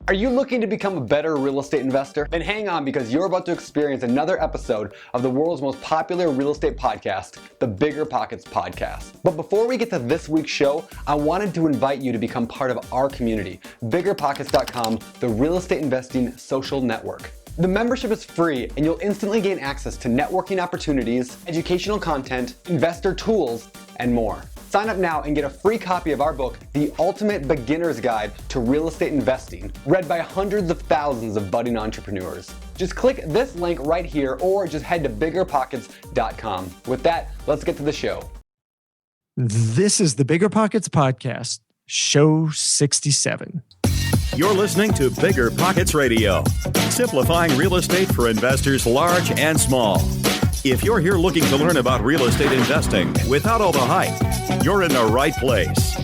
Are you looking to become a better real estate investor? Then hang on, because you're about to experience another episode of the world's most popular real estate podcast, the BiggerPockets Podcast. But before we get to this week's show, I wanted to invite you to become part of our community, BiggerPockets.com, the real estate investing social network. The membership is free, and you'll instantly gain access to networking opportunities, educational content, investor tools, and more. Sign up now and get a free copy of our book, The Ultimate Beginner's Guide to Real Estate Investing, read by hundreds of thousands of budding entrepreneurs. Just click this link right here, or just head to BiggerPockets.com. With that, let's get to the show. This is the BiggerPockets Podcast, show 67. You're listening to BiggerPockets Radio, simplifying real estate for investors large and small. If you're here looking to learn about real estate investing without all the hype, you're in the right place.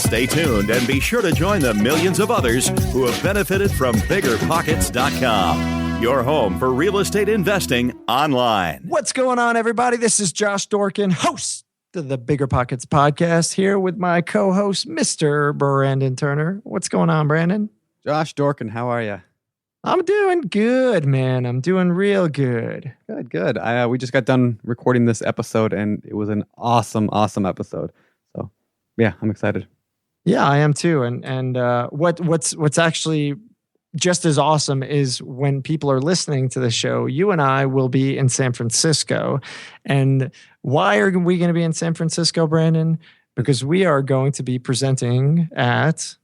Stay tuned and be sure to join the millions of others who have benefited from BiggerPockets.com, your home for real estate investing online. What's going on, everybody? This is Josh Dorkin, host of the BiggerPockets Podcast, here with my co-host, Mr. Brandon Turner. What's going on, Brandon? Josh Dorkin, how are you? I'm doing good, man. I'm doing real good. Good. We just got done recording this episode, and it was an awesome episode. So, yeah, I'm excited. Yeah, I am too. And what's actually just as awesome is when people are listening to the show, you and I will be in San Francisco. And why are we going to be in San Francisco, Brandon? Because we are going to be presenting at...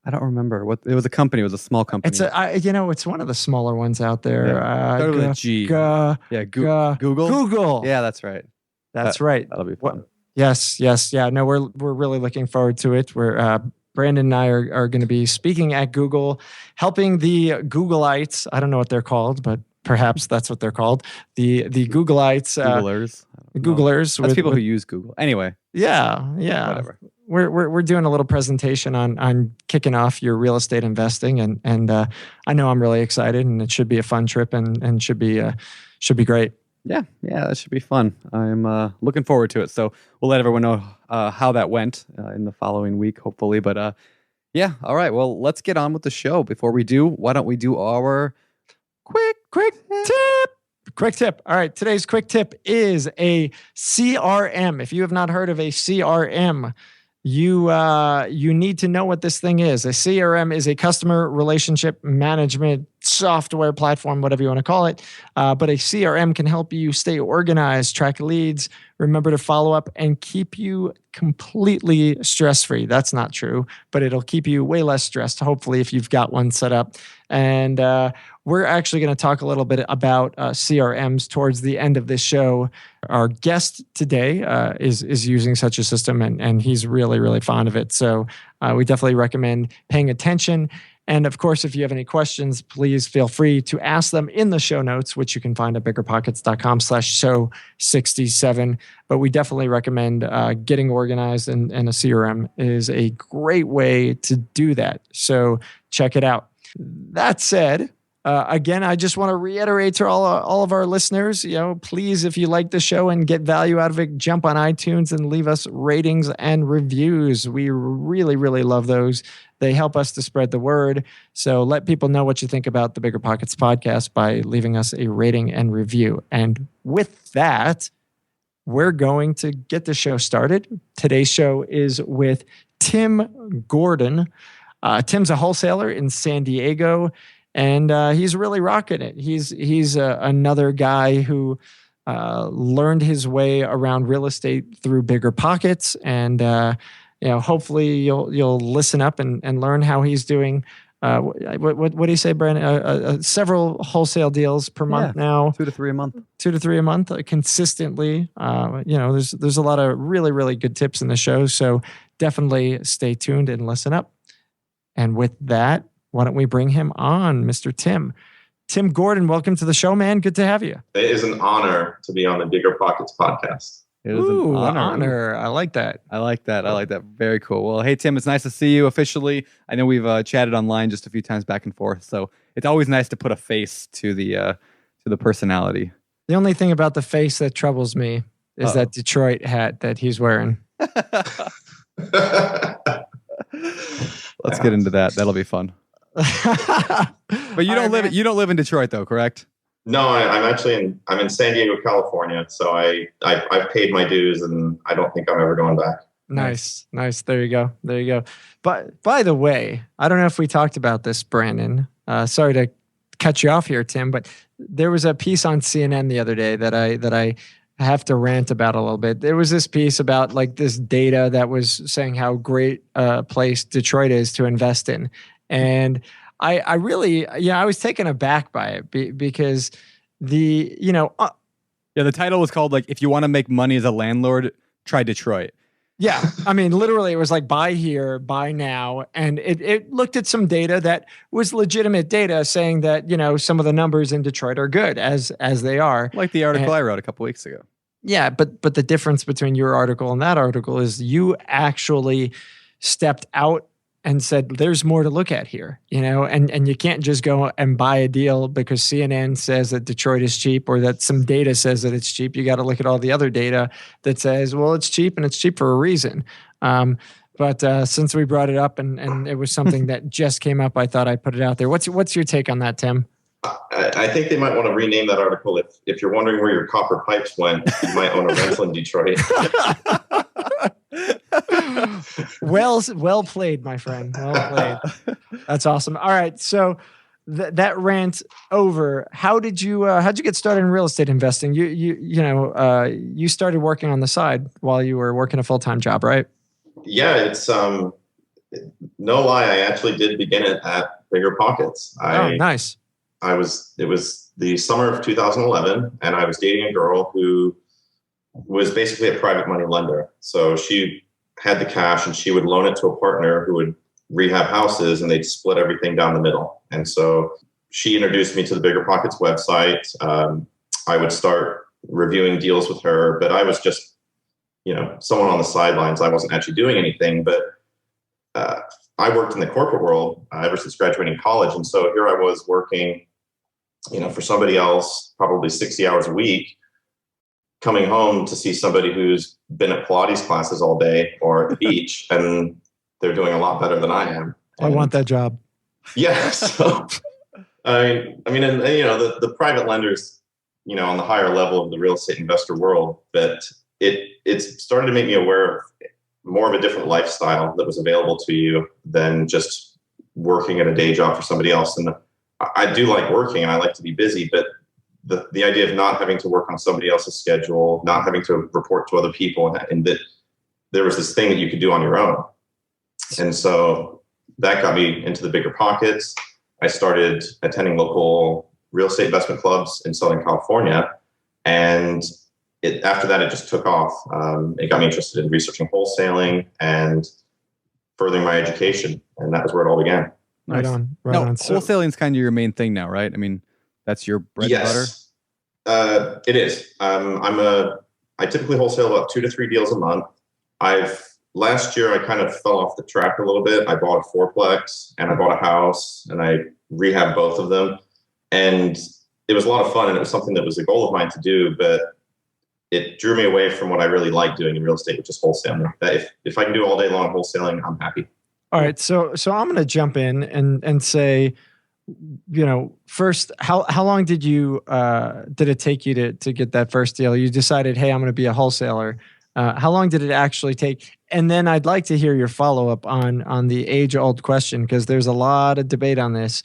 I don't remember what it was. A company. It was a small company. It's one of the smaller ones out there. Started with a G. Google. Google. Yeah, that's right. That's right. That'll be fun. Yes. Yeah. No, we're really looking forward to it. We're Brandon and I are going to be speaking at Google, helping the Googleites. I don't know what they're called, but perhaps that's what they're called. The Googleites. Googlers. That's people who use Google. Anyway. Yeah. Whatever. We're doing a little presentation on kicking off your real estate investing, and I know I'm really excited, and it should be a fun trip and should be great. Yeah, that should be fun. I'm looking forward to it. So we'll let everyone know how that went in the following week, hopefully. But yeah, all right. Well, let's get on with the show. Before we do, why don't we do our quick tip? Quick tip. All right. Today's quick tip is a CRM. If you have not heard of a CRM, you need to know what this thing is. A CRM is a customer relationship management software platform, whatever you want to call it. But a CRM can help you stay organized, track leads, remember to follow up, and keep you completely stress-free. That's not true, but it'll keep you way less stressed, hopefully, if you've got one set up. And we're actually going to talk a little bit about CRMs towards the end of this show. Our guest today is using such a system, and he's really, really fond of it. So we definitely recommend paying attention. And of course, if you have any questions, please feel free to ask them in the show notes, which you can find at BiggerPockets.com/show67. But we definitely recommend getting organized, and a CRM is a great way to do that. So check it out. That said, again, I just want to reiterate to all of our listeners, please, if you like the show and get value out of it, jump on iTunes and leave us ratings and reviews. We really, really love those. They help us to spread the word. So let people know what you think about the BiggerPockets Podcast by leaving us a rating and review. And with that, we're going to get the show started. Today's show is with Tim Gordon. Tim's a wholesaler in San Diego, and he's really rocking it. He's another guy who learned his way around real estate through BiggerPockets, and hopefully you'll listen up and learn how he's doing. What do you say, Brandon? Several wholesale deals per month now. 2 to 3 a month. 2 to 3 a month consistently. There's a lot of really, really good tips in the show. So definitely stay tuned and listen up. And with that, why don't we bring him on, Mr. Tim? Tim Gordon, welcome to the show, man. Good to have you. It is an honor to be on the BiggerPockets Podcast. It is an honor. I like that. I like that. Very cool. Well, hey, Tim, it's nice to see you officially. I know we've chatted online just a few times back and forth, so it's always nice to put a face to the personality. The only thing about the face that troubles me is that Detroit hat that he's wearing. Let's get into that. That'll be fun. But you don't live in Detroit though, correct? No, I'm in San Diego, California. So I've paid my dues, and I don't think I'm ever going back. Nice. There you go. But by the way, I don't know if we talked about this, Brandon. Sorry to cut you off here, Tim, but there was a piece on CNN the other day that I have to rant about a little bit. There was this piece about like this data that was saying how great a place Detroit is to invest in. And I really, I was taken aback by it because the title was called like, if you want to make money as a landlord, try Detroit. Yeah. I mean, literally it was like buy here, buy now. And it looked at some data that was legitimate data saying that, some of the numbers in Detroit are good as they are. Like the article I wrote a couple weeks ago. Yeah. But the difference between your article and that article is you actually stepped out and said, there's more to look at here, and you can't just go and buy a deal because CNN says that Detroit is cheap or that some data says that it's cheap. You got to look at all the other data that says, well, it's cheap and it's cheap for a reason. But since we brought it up and it was something that just came up, I thought I'd put it out there. What's your take on that, Tim? I think they might want to rename that article. If you're wondering where your copper pipes went, you might own a rental in Detroit. Well played, my friend. Well played. That's awesome. All right, so that rant over. How'd you get started in real estate investing? You started working on the side while you were working a full-time job, right? Yeah, it's no lie. I actually did begin it at BiggerPockets. Oh, nice. It was the summer of 2011, and I was dating a girl who was basically a private money lender. So she had the cash and she would loan it to a partner who would rehab houses, and they'd split everything down the middle. And so she introduced me to the BiggerPockets website. I would start reviewing deals with her, but I was just, someone on the sidelines. I wasn't actually doing anything, but I worked in the corporate world ever since graduating college. And so here I was working, for somebody else, probably 60 hours a week, coming home to see somebody who's been at Pilates classes all day or at the beach, and they're doing a lot better than I am. I want that job. Yeah. So, and the private lenders, on the higher level of the real estate investor world, but it's started to make me aware of more of a different lifestyle that was available to you than just working at a day job for somebody else. And I do like working and I like to be busy, but the idea of not having to work on somebody else's schedule, not having to report to other people, and that there was this thing that you could do on your own. And so that got me into the BiggerPockets. I started attending local real estate investment clubs in Southern California. And after that, it just took off. It got me interested in researching wholesaling and furthering my education. And that was where it all began. Right on. So, wholesaling is kind of your main thing now, right? I mean, that's your bread and butter? It is. I typically wholesale about 2 to 3 deals a month. Last year, I kind of fell off the track a little bit. I bought a fourplex and I bought a house and I rehabbed both of them. And it was a lot of fun and it was something that was a goal of mine to do, but it drew me away from what I really like doing in real estate, which is wholesaling. That if I can do all day long wholesaling, I'm happy. All right. So I'm going to jump in and say, first, how long did it take you to get that first deal? You decided, hey, I'm going to be a wholesaler. How long did it actually take? And then I'd like to hear your follow-up on the age-old question, because there's a lot of debate on this.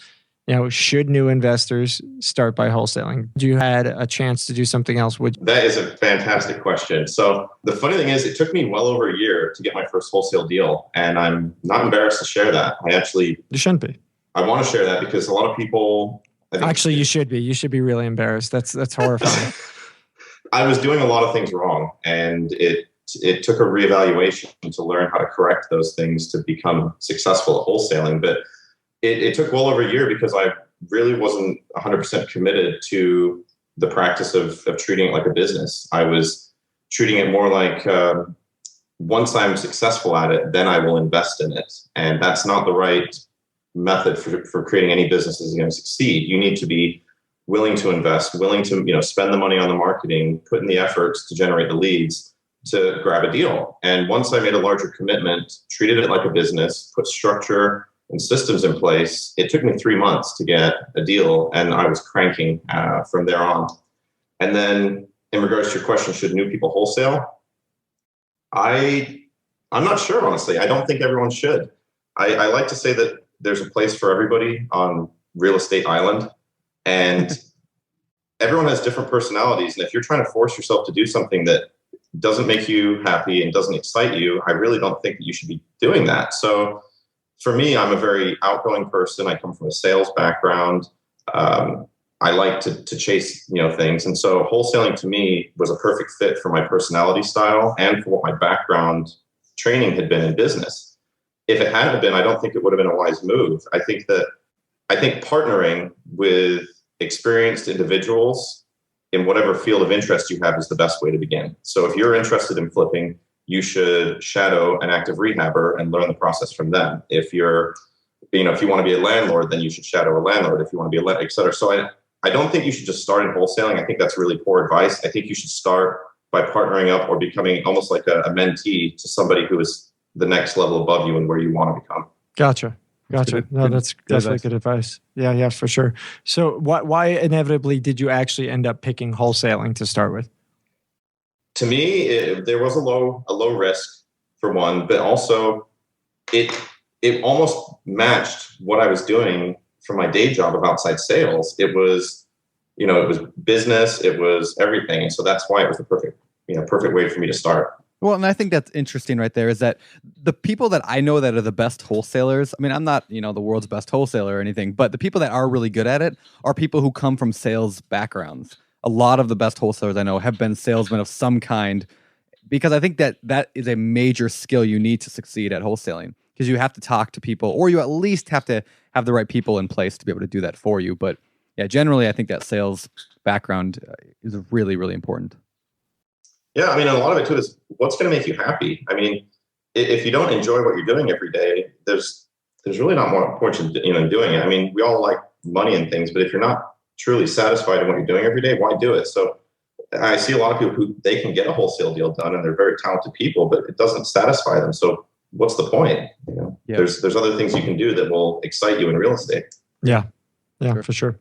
Should new investors start by wholesaling? You had a chance to do something else. That is a fantastic question. So the funny thing is, it took me well over a year to get my first wholesale deal, and I'm not embarrassed to share that. You shouldn't be. I want to share that because a lot of people... Actually, you should be. You should be really embarrassed. That's horrifying. I was doing a lot of things wrong, and it took a reevaluation to learn how to correct those things to become successful at wholesaling. But it took well over a year because I really wasn't 100% committed to the practice of treating it like a business. I was treating it more like once I'm successful at it, then I will invest in it. And that's not the right method for creating any business that's going to succeed. You need to be willing to invest, willing to spend the money on the marketing, put in the efforts to generate the leads to grab a deal. And once I made a larger commitment, treated it like a business, put structure and systems in place, it took me 3 months to get a deal, and I was cranking from there on. And then in regards to your question, should new people wholesale? I'm not sure, honestly. I don't think everyone should. I like to say that there's a place for everybody on Real Estate Island, and everyone has different personalities. And if you're trying to force yourself to do something that doesn't make you happy and doesn't excite you, I really don't think that you should be doing that. So for me, I'm a very outgoing person. I come from a sales background. I like to chase, things. And so wholesaling to me was a perfect fit for my personality style and for what my background training had been in business. If it hadn't been, I don't think it would have been a wise move. I think partnering with experienced individuals in whatever field of interest you have is the best way to begin. So if you're interested in flipping, you should shadow an active rehabber and learn the process from them. If you want to be a landlord, then you should shadow a landlord. If you want to be et cetera. So I don't think you should just start in wholesaling. I think that's really poor advice. I think you should start by partnering up or becoming almost like a mentee to somebody who is the next level above you and where you want to become. Gotcha. No, that's definitely good advice. Yeah, for sure. So why inevitably did you actually end up picking wholesaling to start with? To me, there was a low risk for one, but also it almost matched what I was doing for my day job of outside sales. It was, it was business, it was everything. And so that's why it was the perfect way for me to start. Well, and I think that's interesting right there is that the people that I know that are the best wholesalers, I mean, I'm not, the world's best wholesaler or anything, but the people that are really good at it are people who come from sales backgrounds. A lot of the best wholesalers I know have been salesmen of some kind, because I think that is a major skill you need to succeed at wholesaling, because you have to talk to people, or you at least have to have the right people in place to be able to do that for you. But yeah, generally, I think that sales background is really, really important. Yeah, I mean, a lot of it too is what's going to make you happy. I mean, if you don't enjoy what you're doing every day, there's really not more point in doing it. I mean, we all like money and things, but if you're not truly satisfied in what you're doing every day, why do it? So I see a lot of people who they can get a wholesale deal done and they're very talented people, but it doesn't satisfy them. So what's the point? Yeah. There's other things you can do that will excite you in real estate. Yeah, for sure.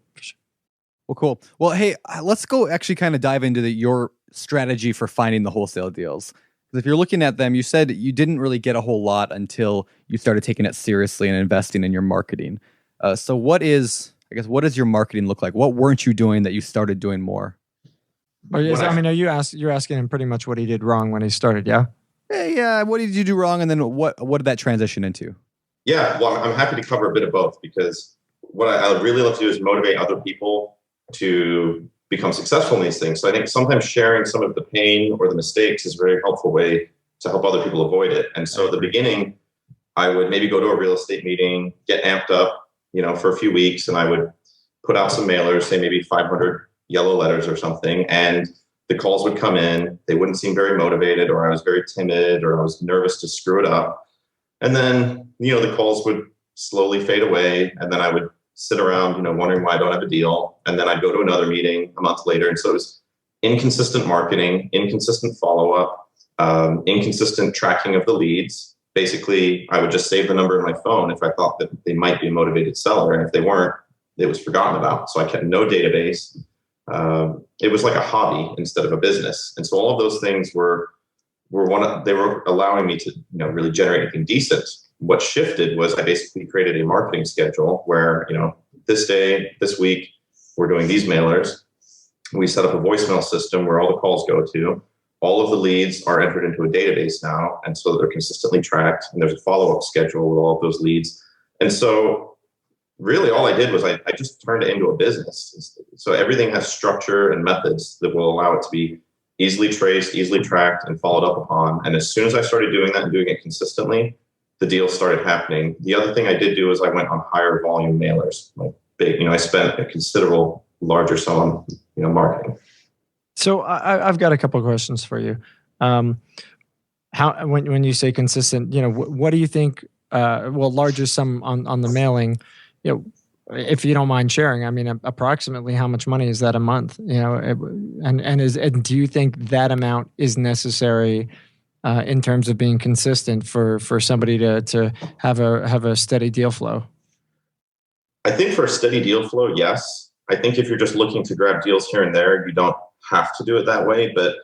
Well, cool. Well, hey, let's go actually kind of dive into your strategy for finding the wholesale deals. Because if you're looking at them, you said you didn't really get a whole lot until you started taking it seriously and investing in your marketing. So what does your marketing look like? What weren't you doing that you started doing more? You're asking him pretty much what he did wrong when he started, yeah? Yeah. What did you do wrong? And then what did that transition into? Yeah, well, I'm happy to cover a bit of both, because what I really love to do is motivate other people to become successful in these things. So I think sometimes sharing some of the pain or the mistakes is a very helpful way to help other people avoid it. And so at the beginning, I would maybe go to a real estate meeting, get amped up, for a few weeks, and I would put out some mailers, say maybe 500 yellow letters or something, and the calls would come in. They wouldn't seem very motivated, or I was very timid, or I was nervous to screw it up. And then, the calls would slowly fade away, and then I would sit around, wondering why I don't have a deal. And then I'd go to another meeting a month later. And so it was inconsistent marketing, inconsistent follow-up, inconsistent tracking of the leads. Basically, I would just save the number in my phone if I thought that they might be a motivated seller. And if they weren't, it was forgotten about. So I kept no database. It was like a hobby instead of a business. And so all of those things they were allowing me to, really generate anything decent. What shifted was I basically created a marketing schedule where, this day, this week, we're doing these mailers. We set up a voicemail system where all the calls go to. All of the leads are entered into a database now. And so they're consistently tracked. And there's a follow-up schedule with all of those leads. And so really all I did was I just turned it into a business. So everything has structure and methods that will allow it to be easily traced, easily tracked, and followed up upon. And as soon as I started doing that and doing it consistently, the deals started happening. The other thing I did do is I went on higher volume mailers, like big. I spent a considerable larger sum on, marketing. So I've got a couple of questions for you. How when you say consistent, what do you think? Larger sum on the mailing, if you don't mind sharing. I mean, approximately how much money is that a month? And do you think that amount is necessary in terms of being consistent for somebody to have a steady deal flow? I think for a steady deal flow, yes. I think if you're just looking to grab deals here and there, you don't have to do it that way. But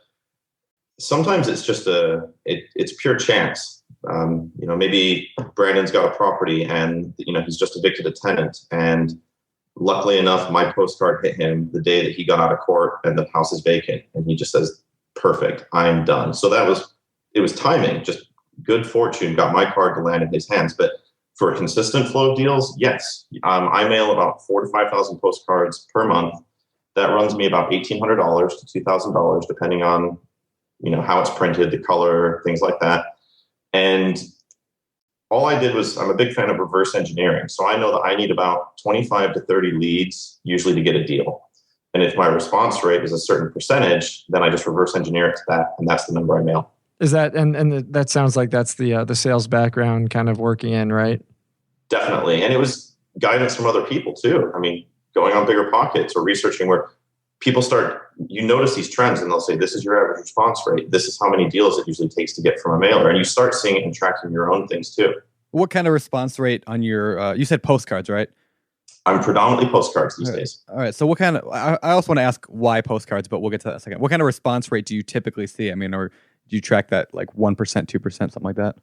sometimes it's just it's pure chance. Maybe Brandon's got a property and, he's just evicted a tenant. And luckily enough, my postcard hit him the day that he got out of court and the house is vacant. And he just says, perfect, I'm done. So it was timing, just good fortune, got my card to land in his hands. But for a consistent flow of deals, yes. I mail about 4,000 to 5,000 postcards per month. That runs me about $1,800 to $2,000, depending on, how it's printed, the color, things like that. And all I did was, I'm a big fan of reverse engineering. So I know that I need about 25 to 30 leads usually to get a deal. And if my response rate is a certain percentage, then I just reverse engineer it to that. And that's the number I mail. Is that, and that sounds like that's the sales background kind of working in, right? Definitely. And it was guidance from other people too. I mean, going on BiggerPockets or researching where people you notice these trends and they'll say, this is your average response rate. This is how many deals it usually takes to get from a mailer. And you start seeing it and tracking your own things too. What kind of response rate on your, you said postcards, right? I'm predominantly postcards these days. All right. So what kind of, I also want to ask why postcards, but we'll get to that in a second. What kind of response rate do you typically see? I mean, or do you track that like 1%, 2%, something like that?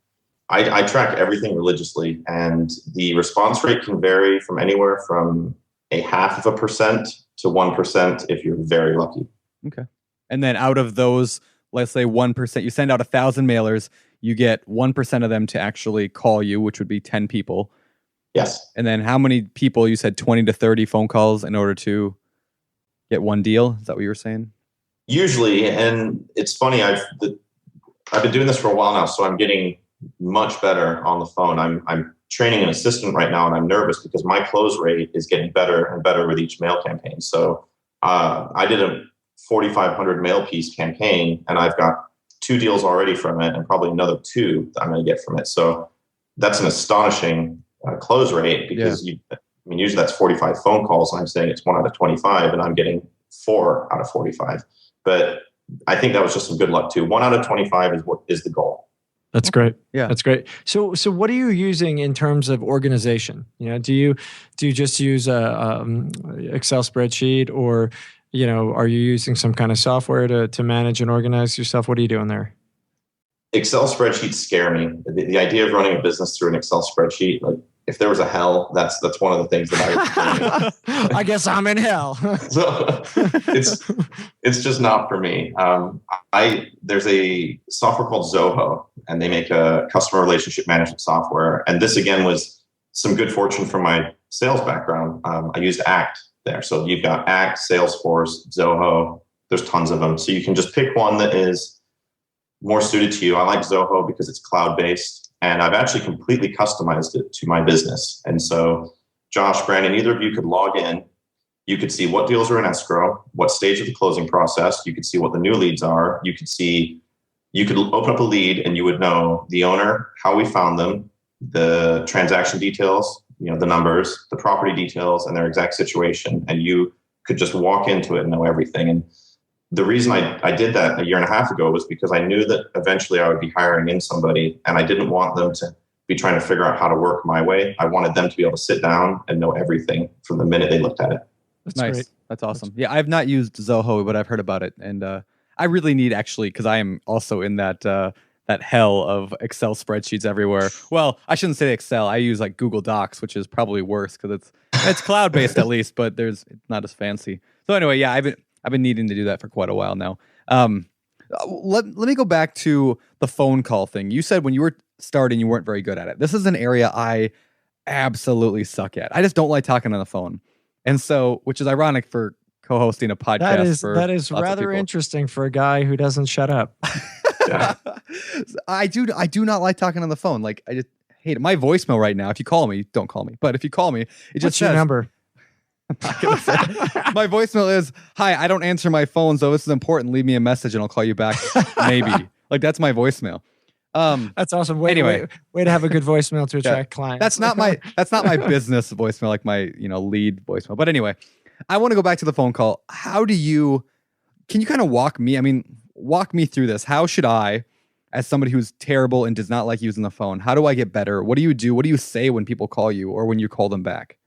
I track everything religiously, and the response rate can vary from anywhere from 0.5% to 1% if you're very lucky. Okay. And then out of those, let's say 1%, you send out 1,000 mailers, you get 1% of them to actually call you, which would be 10 people. Yes. And then how many people, you said 20 to 30 phone calls in order to get one deal? Is that what you were saying? Usually. And it's funny, I've been doing this for a while now, so I'm getting much better on the phone. I'm training an assistant right now, and I'm nervous because my close rate is getting better and better with each mail campaign. So I did a 4,500 mail piece campaign, and I've got 2 deals already from it, and probably another 2 that I'm going to get from it. So that's an astonishing close rate because usually that's 45 phone calls, and I'm saying it's 1 out of 25, and I'm getting 4 out of 45. But I think that was just some good luck too. 1 out of 25 is the goal. That's great. Yeah, that's great. So what are you using in terms of organization? Do you just use a Excel spreadsheet, or are you using some kind of software to manage and organize yourself? What are you doing there? Excel spreadsheets scare me. The idea of running a business through an Excel spreadsheet, like if there was a hell, that's one of the things that I guess I'm in hell. So it's just not for me. There's a software called Zoho, and they make a customer relationship management software. And this again was some good fortune from my sales background. I used Act there. So you've got Act, Salesforce, Zoho. There's tons of them. So you can just pick one that is more suited to you. I like Zoho because it's cloud-based. And I've actually completely customized it to my business. And so, Josh, Brandon, either of you could log in. You could see what deals are in escrow, what stage of the closing process. You could see what the new leads are. You could open up a lead and you would know the owner, how we found them, the transaction details, the numbers, the property details, and their exact situation. And you could just walk into it and know everything. And the reason I did that 1.5 years ago was because I knew that eventually I would be hiring in somebody, and I didn't want them to be trying to figure out how to work my way. I wanted them to be able to sit down and know everything from the minute they looked at it. That's nice. Great. That's awesome. Yeah, I've not used Zoho, but I've heard about it. And I really need actually, because I am also in that hell of Excel spreadsheets everywhere. Well, I shouldn't say Excel. I use like Google Docs, which is probably worse because it's cloud-based at least, but it's not as fancy. So anyway, yeah, I've been needing to do that for quite a while now. Let me go back to the phone call thing. You said when you were starting, you weren't very good at it. This is an area I absolutely suck at. I just don't like talking on the phone. And so, which is ironic for co-hosting a podcast. That is rather interesting for a guy who doesn't shut up. I do not like talking on the phone. Like I just hate it. My voicemail right now, if you call me, don't call me. But if you call me, it just What's your number? I'm not gonna say. My voicemail is, "Hi, I don't answer my phone, so this is important. Leave me a message and I'll call you back." Maybe. Like that's my voicemail. That's awesome. Way to have a good voicemail to attract clients. That's not my business voicemail, like my lead voicemail. But anyway, I want to go back to the phone call. Can you kind of walk me through this? How should I, as somebody who's terrible and does not like using the phone? How do I get better? What do you do? What do you say when people call you or when you call them back?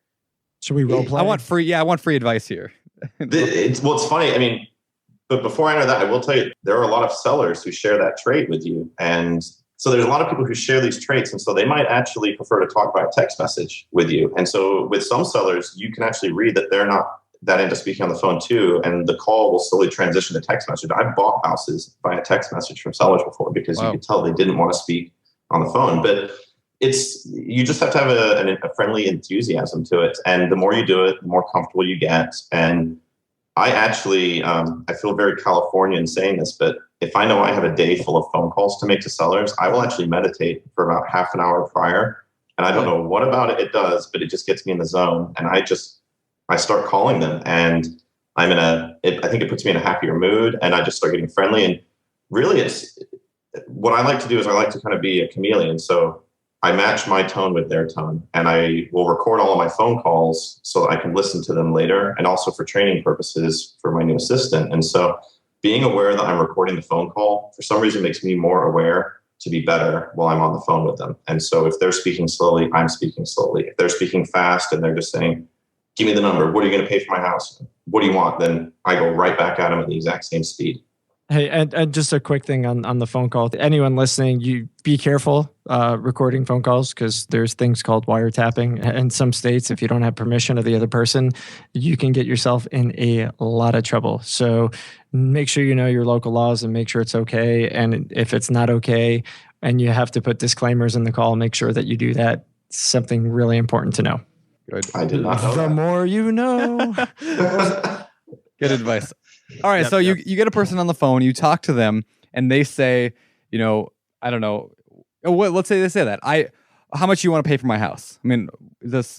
Should we role play? I want free advice here. It's funny. I mean, but before I enter that, I will tell you, there are a lot of sellers who share that trait with you. And so there's a lot of people who share these traits. And so they might actually prefer to talk by text message with you. And so with some sellers, you can actually read that they're not that into speaking on the phone too. And the call will slowly transition to text message. I've bought houses by a text message from sellers before because you could tell they didn't want to speak on the phone. But you just have to have a friendly enthusiasm to it. And the more you do it, the more comfortable you get. And I actually, I feel very Californian saying this, but if I know I have a day full of phone calls to make to sellers, I will actually meditate for about half an hour prior. And I don't know what about it does, but it just gets me in the zone. And I start calling them, and I think it puts me in a happier mood, and I just start getting friendly. And really, what I like to do is I like to kind of be a chameleon. So I match my tone with their tone, and I will record all of my phone calls so that I can listen to them later, and also for training purposes for my new assistant. And so being aware that I'm recording the phone call for some reason makes me more aware to be better while I'm on the phone with them. And so if they're speaking slowly, I'm speaking slowly. If they're speaking fast and they're just saying, give me the number, what are you going to pay for my house? What do you want? Then I go right back at them at the exact same speed. Hey, and just a quick thing on the phone call. Anyone listening, you be careful recording phone calls because there's things called wiretapping. In some states, if you don't have permission of the other person, you can get yourself in a lot of trouble. So make sure you know your local laws and make sure it's okay. And if it's not okay and you have to put disclaimers in the call, make sure that you do that. It's something really important to know. Good. I did not know the that. more you know. Good advice. All right. You get a person on the phone, you talk to them, and they say, I don't know. Let's say they say that. How much you want to pay for my house? I mean,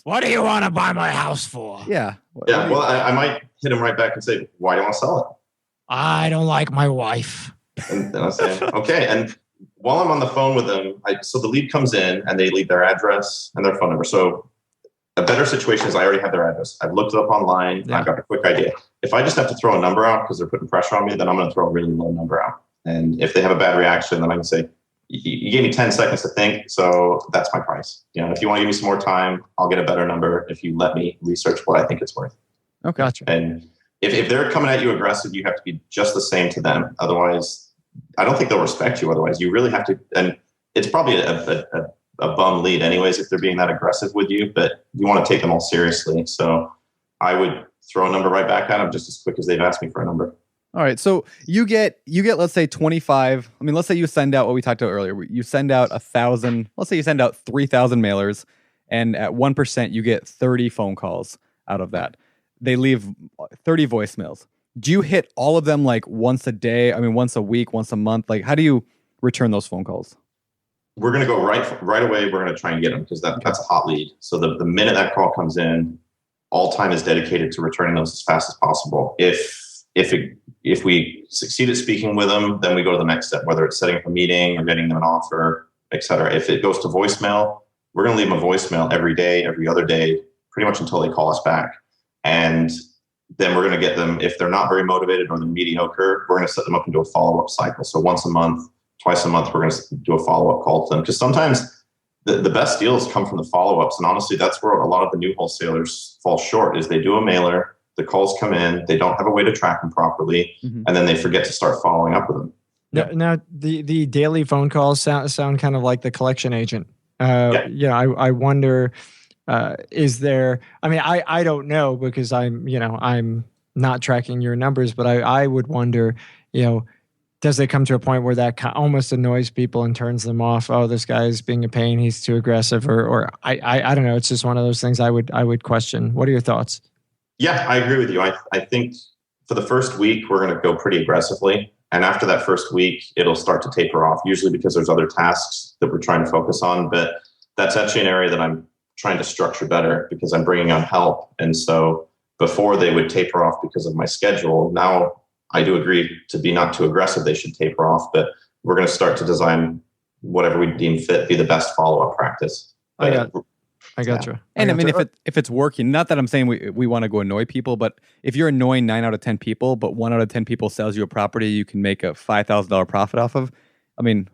what do you want to buy my house for? Yeah. Yeah. Well, I might hit him right back and say, why do you want to sell it? I don't like my wife. And then I say, okay. And while I'm on the phone with them, so the lead comes in and they leave their address and their phone number. So a better situation is I already have their address. I've looked it up online. Yeah. I've got a quick idea. If I just have to throw a number out because they're putting pressure on me, then I'm going to throw a really low number out. And if they have a bad reaction, then I can say, you gave me 10 seconds to think, so that's my price. If you want to give me some more time, I'll get a better number if you let me research what I think it's worth. Okay. Gotcha. And if they're coming at you aggressive, you have to be just the same to them. Otherwise, I don't think they'll respect you. Otherwise, you really have to, and it's probably a bum lead anyways if they're being that aggressive with you, but you want to take them all seriously. So I would throw a number right back at them just as quick as they've asked me for a number. All right. So you get, let's say 25. I mean, let's say you send out what we talked about earlier. You send out 1,000, let's say you send out 3,000 mailers, and at 1%, you get 30 phone calls out of that. They leave 30 voicemails. Do you hit all of them like once a day? I mean, once a week, once a month? Like, how do you return those phone calls? We're going to go right away. We're going to try and get them because that's a hot lead. So the minute that call comes in, all time is dedicated to returning those as fast as possible. If we succeed at speaking with them, then we go to the next step, whether it's setting up a meeting or getting them an offer, et cetera. If it goes to voicemail, we're going to leave them a voicemail every day, every other day, pretty much until they call us back. And then we're going to get them, if they're not very motivated or they're mediocre, we're going to set them up into a follow-up cycle. So once a month, twice a month, we're going to do a follow-up call to them. Because sometimes the best deals come from the follow-ups. And honestly, that's where a lot of the new wholesalers fall short, is they do a mailer, the calls come in, they don't have a way to track them properly, and then they forget to start following up with them. Now the daily phone calls sound kind of like the collection agent. I wonder, is there, I mean, I don't know because I'm not tracking your numbers, but I would wonder, does it come to a point where that almost annoys people and turns them off? Oh, this guy's being a pain, he's too aggressive, or I don't know. It's just one of those things I would question. What are your thoughts? Yeah, I agree with you. I think for the first week, we're going to go pretty aggressively. And after that first week, it'll start to taper off, usually because there's other tasks that we're trying to focus on. But that's actually an area that I'm trying to structure better because I'm bringing on help. And so before they would taper off because of my schedule, now I do agree to be not too aggressive. They should taper off, but we're going to start to design whatever we deem fit be the best follow-up practice. I got you. And I mean, if it's working, not that I'm saying we want to go annoy people, but if you're annoying 9 out of 10 people, but 1 out of 10 people sells you a property you can make a $5,000 profit off of, I mean,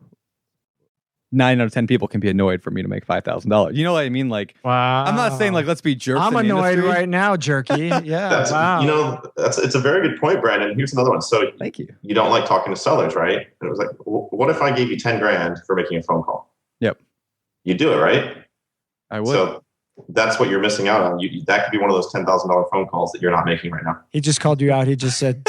9 out of 10 people can be annoyed for me to make $5,000. You know what I mean? Like, wow. I'm not saying like let's be jerks. I'm in the annoyed industry. right now, Jerky. Yeah, wow. It's a very good point, Brandon. Here's another one. So Thank you. You don't like talking to sellers, right? And it was like, what if I gave you 10 grand for making a phone call? Yep. You do it, right? I would. So that's what you're missing out on. That could be one of those $10,000 phone calls that you're not making right now. He just called you out. He just said,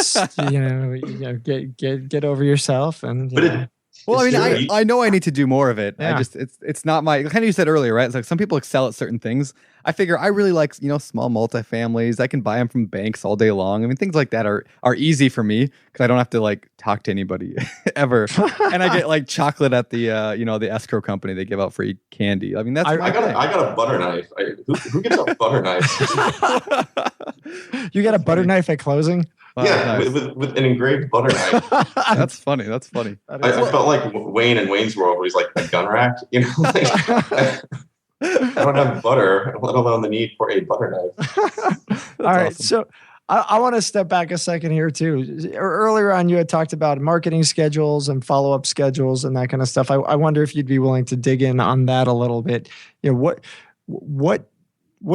get over yourself. And well, I mean, I know I need to do more of it. Yeah. It's not my, kind of you said earlier, right? It's like some people excel at certain things. I figure I really like, small multifamilies. I can buy them from banks all day long. I mean, things like that are easy for me because I don't have to like talk to anybody ever. And I get like chocolate at the, the escrow company. They give out free candy. I mean, that's I got a butter knife. Who gets a butter knife? You got a butter knife at closing? Wow, yeah, nice. with an engraved butter knife. That's funny. I felt like Wayne in Wayne's World, where he's like a gun rack. I don't have butter, let alone the need for a butter knife. All right, awesome. so I want to step back a second here too. Earlier on, you had talked about marketing schedules and follow-up schedules and that kind of stuff. I wonder if you'd be willing to dig in on that a little bit. What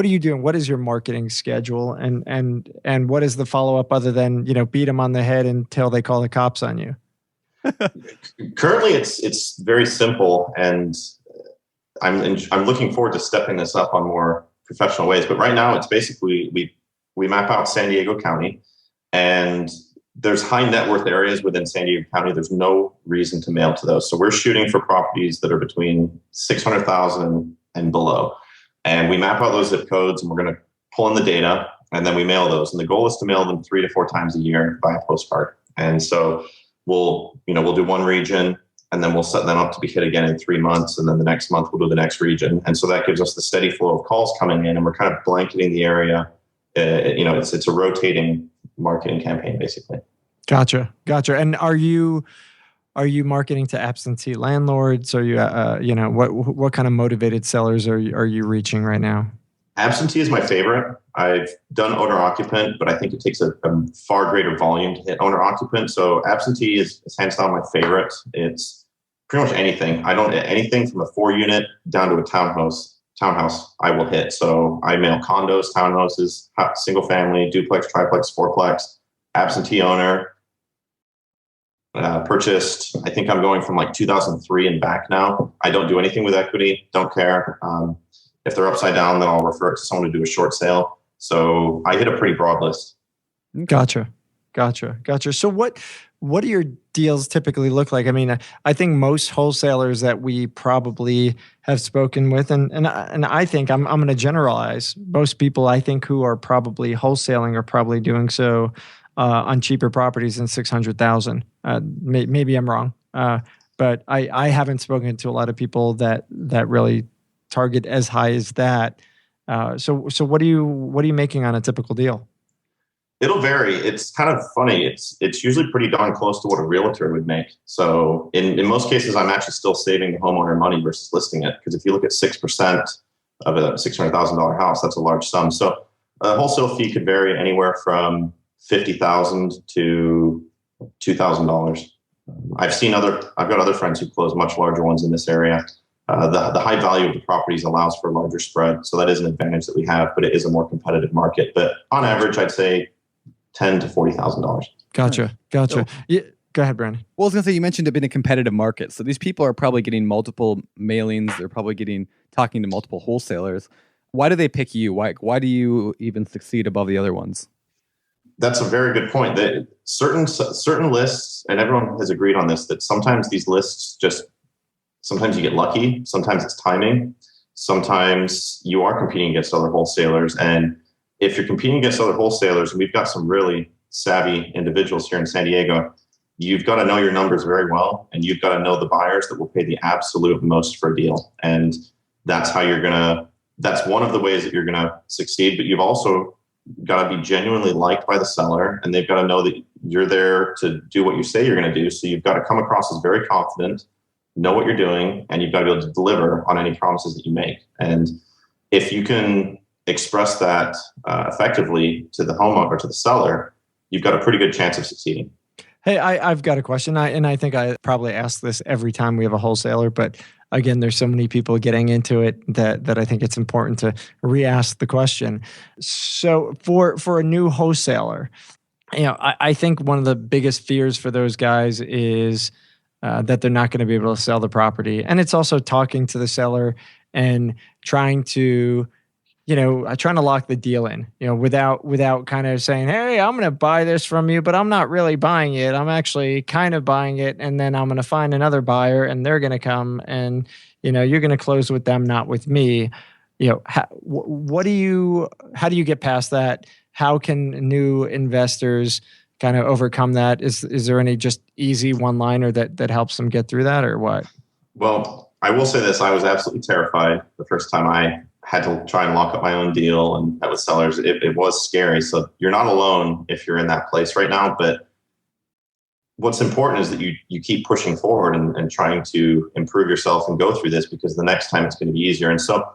are you doing? What is your marketing schedule, and what is the follow-up other than beat them on the head until they call the cops on you? Currently, it's very simple, and I'm looking forward to stepping this up on more professional ways. But right now, it's basically we map out San Diego County, and there's high net worth areas within San Diego County. There's no reason to mail to those. So we're shooting for properties that are between 600,000 and below. And we map out those zip codes, and we're going to pull in the data, and then we mail those. And the goal is to mail them 3 to 4 times a year by a postcard. And so we'll do one region, and then we'll set them up to be hit again in 3 months. And then the next month we'll do the next region. And so that gives us the steady flow of calls coming in, and we're kind of blanketing the area. It's a rotating marketing campaign, basically. Gotcha. And are you marketing to absentee landlords? Are you, what kind of motivated sellers are you reaching right now? Absentee is my favorite. I've done owner occupant, but I think it takes a far greater volume to hit owner occupant. So absentee is hands down my favorite. It's pretty much anything. Anything from a 4-unit down to a townhouse I will hit. So I mail condos, townhouses, single family, duplex, triplex, fourplex, absentee owner. Purchased, I think I'm going from like 2003 and back now. I don't do anything with equity, don't care. If they're upside down, then I'll refer it to someone to do a short sale. So I hit a pretty broad list. Gotcha. So what do your deals typically look like? I mean, I think most wholesalers that we probably have spoken with, and I think I'm going to generalize, most people I think who are probably wholesaling are probably doing so on cheaper properties than 600,000. Maybe I'm wrong, but I haven't spoken to a lot of people that really target as high as that. So what are you making on a typical deal? It'll vary. It's kind of funny. It's usually pretty darn close to what a realtor would make. So in most cases, I'm actually still saving the homeowner money versus listing it. Because if you look at 6% of a $600,000 house, that's a large sum. So a wholesale fee could vary anywhere from $50,000 to $2,000. I've got other friends who close much larger ones in this area. The high value of the properties allows for a larger spread. So that is an advantage that we have, but it is a more competitive market. But on average, I'd say $10,000 to $40,000. Gotcha. So, Yeah, go ahead, Brandon. Well, I was going to say, you mentioned it being a competitive market. So these people are probably getting multiple mailings. They're probably talking to multiple wholesalers. Why do they pick you? Why do you even succeed above the other ones? That's a very good point. That certain lists, and everyone has agreed on this, that sometimes these lists sometimes you get lucky. Sometimes it's timing. Sometimes you are competing against other wholesalers. And if you're competing against other wholesalers, and we've got some really savvy individuals here in San Diego, you've got to know your numbers very well. And you've got to know the buyers that will pay the absolute most for a deal. And that's that's one of the ways that you're going to succeed. But you've also got to be genuinely liked by the seller, and they've got to know that you're there to do what you say you're going to do. So you've got to come across as very confident, know what you're doing, and you've got to be able to deliver on any promises that you make. And if you can express that effectively to the homeowner or to the seller, you've got a pretty good chance of succeeding. Hey, I've got a question. I think I probably ask this every time we have a wholesaler, but again, there's so many people getting into it that I think it's important to re-ask the question. So for a new wholesaler, I think one of the biggest fears for those guys is that they're not going to be able to sell the property. And it's also talking to the seller and trying to lock the deal in, without kind of saying, hey, I'm going to buy this from you, but I'm not really buying it. I'm actually kind of buying it. And then I'm going to find another buyer and they're going to come and, you're going to close with them, not with me. How do you get past that? How can new investors kind of overcome that? Is there any just easy one-liner that helps them get through that, or what? Well, I will say this. I was absolutely terrified the first time I had to try and lock up my own deal and met with sellers. It was scary. So you're not alone if you're in that place right now. But what's important is that you keep pushing forward and trying to improve yourself and go through this, because the next time it's going to be easier. And so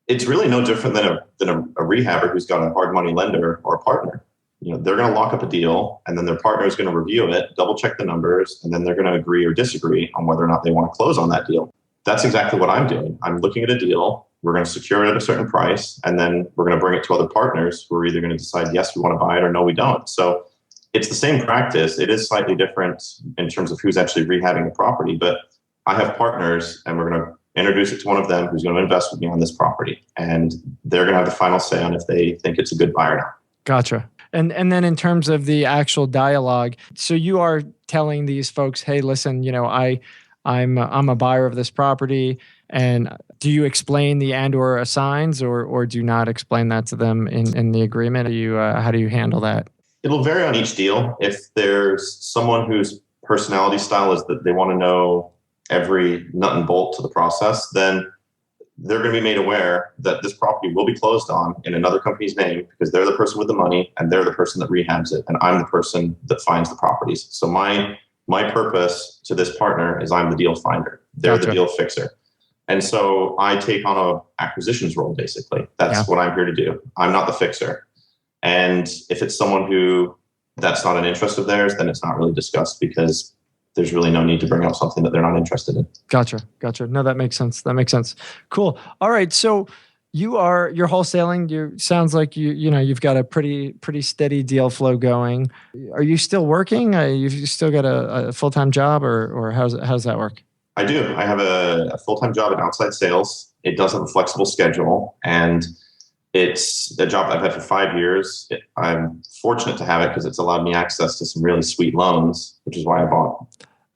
it's really no different than a rehabber who's got a hard money lender or a partner. They're going to lock up a deal, and then their partner is going to review it, double check the numbers, and then they're going to agree or disagree on whether or not they want to close on that deal. That's exactly what I'm doing. I'm looking at a deal. We're going to secure it at a certain price, and then we're going to bring it to other partners who are either going to decide, yes, we want to buy it, or no, we don't. So it's the same practice. It is slightly different in terms of who's actually rehabbing the property, but I have partners, and we're going to introduce it to one of them who's going to invest with me on this property, and they're going to have the final say on if they think it's a good buy or not. Gotcha. And then in terms of the actual dialogue, so you are telling these folks, hey, listen, I'm a buyer of this property, and do you explain the and/or assigns, or do you not explain that to them in the agreement? How do you handle that? It'll vary on each deal. If there's someone whose personality style is that they want to know every nut and bolt to the process, then they're going to be made aware that this property will be closed on in another company's name, because they're the person with the money and they're the person that rehabs it, and I'm the person that finds the properties. So my purpose to this partner is I'm the deal finder. They're Gotcha. the deal fixer. And so I take on a acquisitions role, basically. That's what I'm here to do. I'm not the fixer. And if it's someone who that's not an interest of theirs, then it's not really discussed, because there's really no need to bring up something that they're not interested in. Gotcha. No, that makes sense. Cool. All right. So you're wholesaling. Sounds like you've got a pretty steady deal flow going. Are you still working? You've still got a full-time job, or how's that work? I do. I have a full-time job in outside sales. It does have a flexible schedule, and it's a job I've had for 5 years. I'm fortunate to have it because it's allowed me access to some really sweet loans, which is why I bought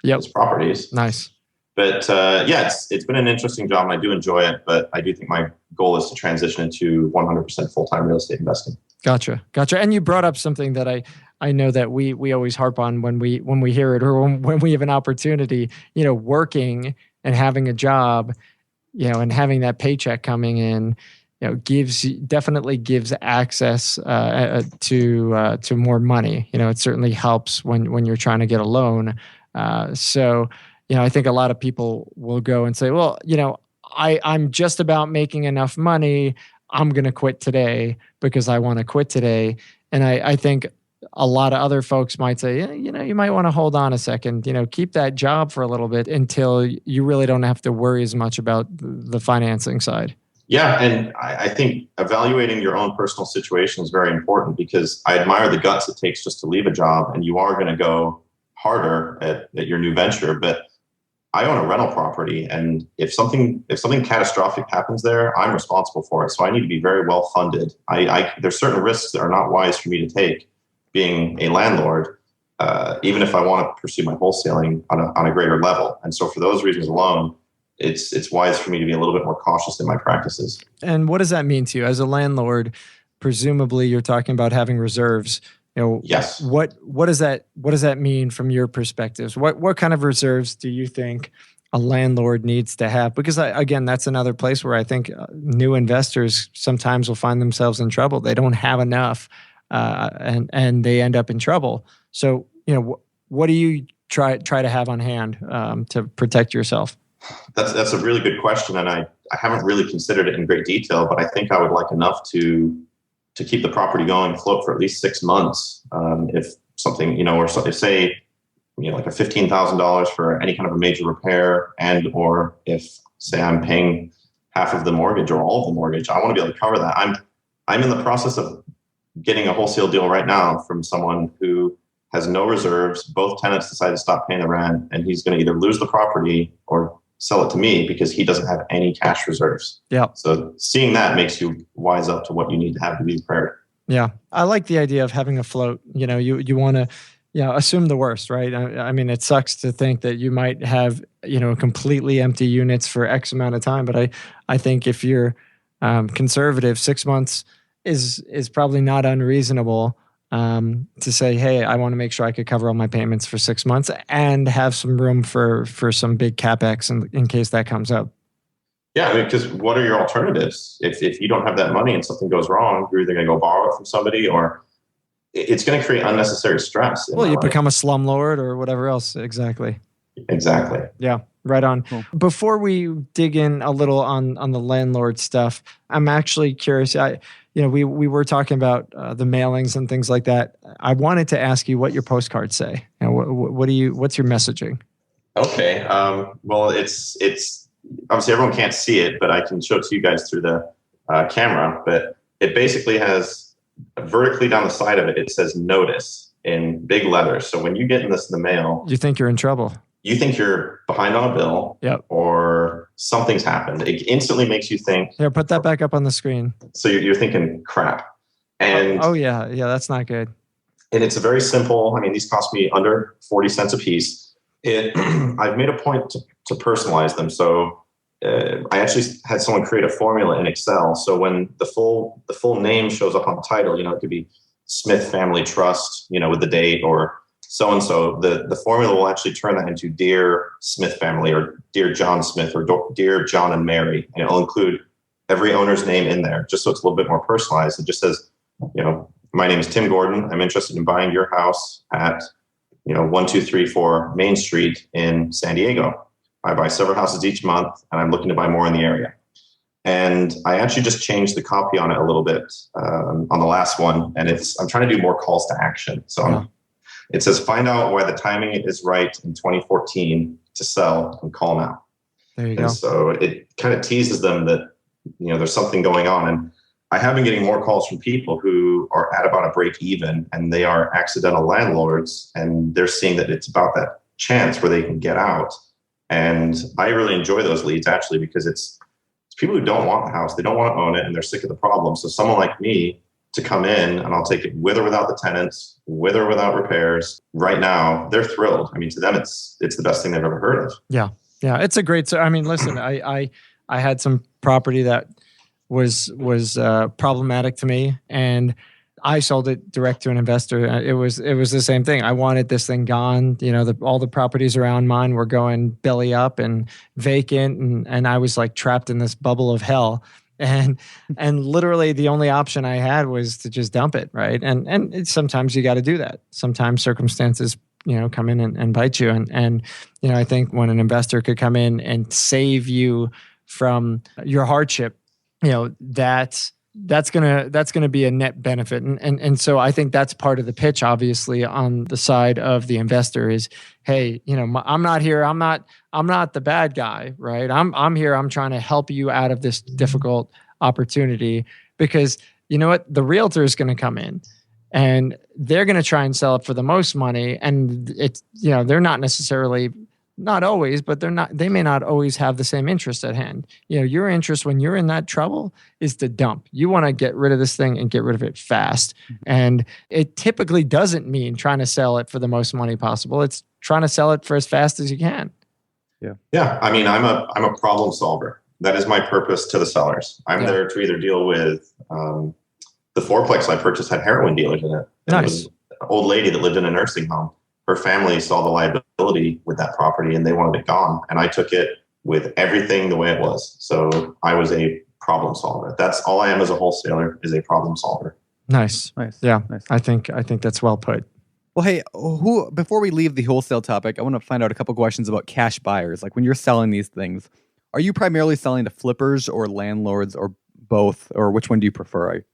those properties. Nice. But it's been an interesting job, and I do enjoy it. But I do think my goal is to transition into 100% full-time real estate investing. Gotcha. And you brought up something that I know that we always harp on when we hear it, or when we have an opportunity. Working and having a job, and having that paycheck coming in, definitely gives access to more money. It certainly helps when you're trying to get a loan. So I think a lot of people will go and say, well, I'm just about making enough money. I'm going to quit today because I want to quit today. And I think a lot of other folks might say, you might want to hold on a second, keep that job for a little bit until you really don't have to worry as much about the financing side. Yeah. And I think evaluating your own personal situation is very important, because I admire the guts it takes just to leave a job, and you are going to go harder at your new venture. But I own a rental property, and if something catastrophic happens there, I'm responsible for it. So I need to be very well funded. There's certain risks that are not wise for me to take being a landlord, even if I want to pursue my wholesaling on a greater level. And so for those reasons alone, it's wise for me to be a little bit more cautious in my practices. And what does that mean to you as a landlord? Presumably you're talking about having reserves. Yes. What does that mean from your perspectives? What kind of reserves do you think a landlord needs to have? Because again, that's another place where I think new investors sometimes will find themselves in trouble. They don't have enough, and they end up in trouble. So what do you try to have on hand to protect yourself? That's a really good question, and I haven't really considered it in great detail, but I think I would like enough to keep the property going afloat for at least 6 months. If something, or if say like a $15,000 for any kind of a major repair, and or if say I'm paying half of the mortgage or all of the mortgage, I want to be able to cover that. I'm in the process of getting a wholesale deal right now from someone who has no reserves. Both tenants decide to stop paying the rent, and he's going to either lose the property or sell it to me because he doesn't have any cash reserves. Yeah. So seeing that makes you wise up to what you need to have to be prepared. Yeah. I like the idea of having a float. You want to, assume the worst, right? I mean, it sucks to think that you might have, completely empty units for X amount of time. But I think if you're conservative, 6 months is probably not unreasonable to say, hey, I want to make sure I could cover all my payments for 6 months and have some room for some big CapEx in case that comes up. Yeah, because what are your alternatives? If you don't have that money and something goes wrong, you're either going to go borrow it from somebody, or it's going to create unnecessary stress. Well, you become a slumlord or whatever else. Exactly. Yeah, right on. Cool. Before we dig in a little on the landlord stuff, I'm actually curious. We were talking about the mailings and things like that. I wanted to ask you what your postcards say. What's your messaging? Okay. Well, it's obviously everyone can't see it, but I can show it to you guys through the camera. But it basically has vertically down the side of it, it says notice in big letters. So when you get in the mail, you think you're in trouble. You think you're behind on a bill, yep, or something's happened. It instantly makes you think. Here, put that back up on the screen. So you're thinking, crap. And oh yeah, that's not good. And it's a very simple. I mean, these cost me under 40 cents a piece. I've made a point to personalize them. So I actually had someone create a formula in Excel. So when the full name shows up on the title, it could be Smith Family Trust, with the date, or so-and-so, the formula will actually turn that into Dear Smith Family, or Dear John Smith, or Dear John and Mary. And it'll include every owner's name in there, just so it's a little bit more personalized. It just says, my name is Tim Gordon. I'm interested in buying your house at, 1234 Main Street in San Diego. I buy several houses each month, and I'm looking to buy more in the area. And I actually just changed the copy on it a little bit on the last one. And I'm trying to do more calls to action. So it says, find out why the timing is right in 2014 to sell and call now. There you go. So it kind of teases them that, there's something going on. And I have been getting more calls from people who are at about a break even, and they are accidental landlords, and they're seeing that it's about that chance where they can get out. And I really enjoy those leads, actually, because it's people who don't want the house. They don't want to own it, and they're sick of the problem. So someone like me to come in, and I'll take it with or without the tenants, with or without repairs. Right now, they're thrilled. I mean, to them, it's the best thing they've ever heard of. Yeah. It's a great. I mean, listen, I had some property that was problematic to me, and I sold it direct to an investor. It was the same thing. I wanted this thing gone. All the properties around mine were going belly up and vacant, and I was like trapped in this bubble of hell. And literally the only option I had was to just dump it, right? And sometimes you got to do that. Sometimes circumstances, come in and bite you. And I think when an investor could come in and save you from your hardship, that's gonna be a net benefit. And so I think that's part of the pitch, obviously, on the side of the investor is, hey, I'm not here. I'm not the bad guy, right? I'm here. I'm trying to help you out of this difficult opportunity, because you know what? The realtor is going to come in and they're going to try and sell it for the most money. And it's, they're not necessarily, not always, but they may not always have the same interest at hand. Your interest when you're in that trouble is to dump. You want to get rid of this thing and get rid of it fast. And it typically doesn't mean trying to sell it for the most money possible. It's trying to sell it for as fast as you can. Yeah. I mean, I'm a problem solver. That is my purpose to the sellers. I'm there to either deal with the fourplex I purchased had heroin dealers in it. Nice. It was an old lady that lived in a nursing home. Her family saw the liability with that property and they wanted it gone. And I took it with everything the way it was. So I was a problem solver. That's all I am as a wholesaler, is a problem solver. Nice. Yeah. Nice. I think that's well put. Well, hey, before we leave the wholesale topic, I want to find out a couple questions about cash buyers. Like when you're selling these things, are you primarily selling to flippers or landlords or both, or which one do you prefer?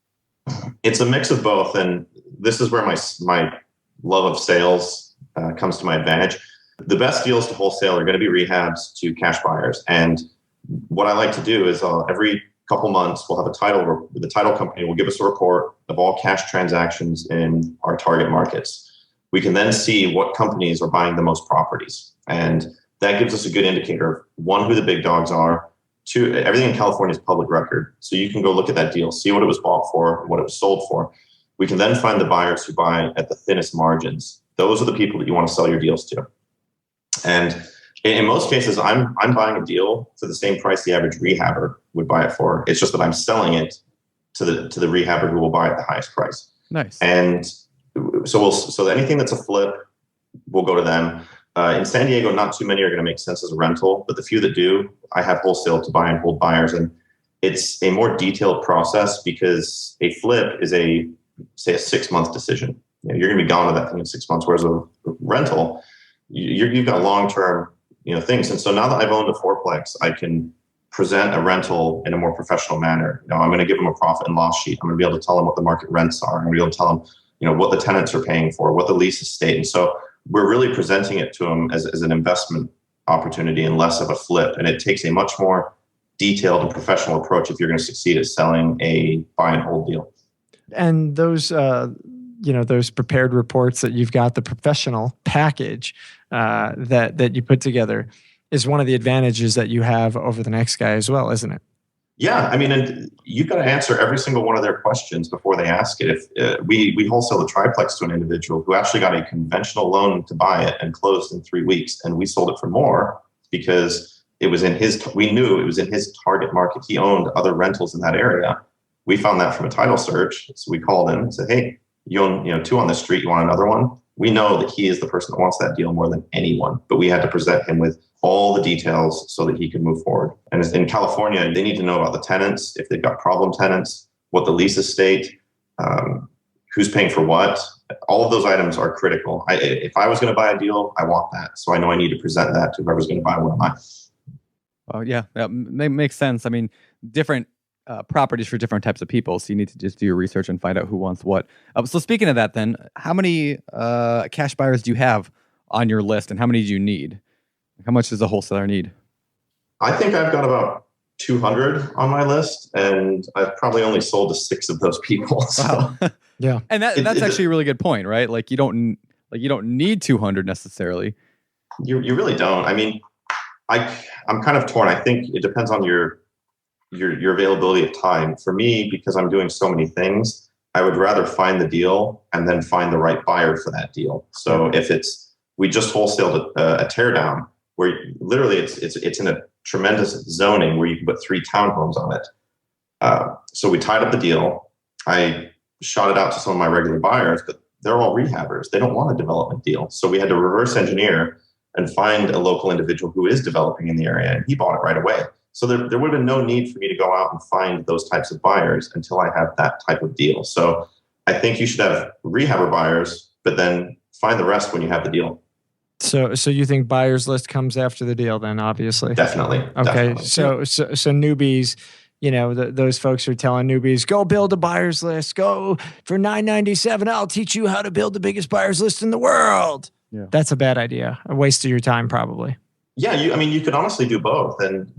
It's a mix of both. And this is where my love of sales comes to my advantage. The best deals to wholesale are going to be rehabs to cash buyers. And what I like to do is every couple months, we'll have a title. The title company will give us a report of all cash transactions in our target markets. We can then see what companies are buying the most properties. And that gives us a good indicator of, one, who the big dogs are. Two, everything in California is public record. So you can go look at that deal, see what it was bought for, what it was sold for. We can then find the buyers who buy at the thinnest margins. Those are the people that you want to sell your deals to. And in most cases, I'm buying a deal for the same price the average rehabber would buy it for. It's just that I'm selling it to the rehabber who will buy it at the highest price. Nice. And so anything that's a flip, we'll go to them. In San Diego, not too many are going to make sense as a rental, but the few that do, I have wholesale to buy and hold buyers. And it's a more detailed process because a flip is a 6-month decision. You're going to be gone to that thing in 6 months, whereas a rental, you've got long-term things. And so now that I've owned a fourplex, I can present a rental in a more professional manner. I'm going to give them a profit and loss sheet. I'm going to be able to tell them what the market rents are. I'm going to be able to tell them, what the tenants are paying for, what the leases state. And so we're really presenting it to them as an investment opportunity and less of a flip. And it takes a much more detailed and professional approach if you're going to succeed at selling a buy and hold deal. And those, those prepared reports that you've got, the professional package that you put together, is one of the advantages that you have over the next guy as well, isn't it? Yeah, and you've got to answer every single one of their questions before they ask it. If we wholesale a triplex to an individual who actually got a conventional loan to buy it and closed in 3 weeks, and we sold it for more because we knew it was in his target market. He owned other rentals in that area. We found that from a title search, so we called him and said, "Hey, you own 2 on the street. You want another one?" We know that he is the person that wants that deal more than anyone, but we had to present him with all the details so that he could move forward. And in California, they need to know about the tenants, if they've got problem tenants, what the leases state, who's paying for what. All of those items are critical. If I was going to buy a deal, I want that. So I know I need to present that to whoever's going to buy one of mine. Oh, yeah, that makes sense. I mean, different properties for different types of people. So you need to just do your research and find out who wants what. So speaking of that, then, how many cash buyers do you have on your list, and how many do you need? How much does a wholesaler need? I think I've got about 200 on my list, and I've probably only sold to 6 of those people. So. Wow. Yeah, and that's actually a really good point, right? Like you don't need 200 necessarily. You really don't. I mean, I'm kind of torn. I think it depends on your availability of time. For me, because I'm doing so many things, I would rather find the deal and then find the right buyer for that deal. So if we just wholesaled a teardown where literally it's in a tremendous zoning where you can put 3 townhomes on it. So we tied up the deal. I shot it out to some of my regular buyers, but they're all rehabbers. They don't want a development deal. So we had to reverse engineer and find a local individual who is developing in the area, and he bought it right away. So there would have been no need for me to go out and find those types of buyers until I have that type of deal. So I think you should have rehabber buyers, but then find the rest when you have the deal. So you think buyer's list comes after the deal then, obviously? Definitely. Okay. Definitely. So newbies, those folks are telling newbies, go build a buyer's list. Go for $9.97. I'll teach you how to build the biggest buyer's list in the world. Yeah. That's a bad idea. A waste of your time, probably. Yeah, you could honestly do both. And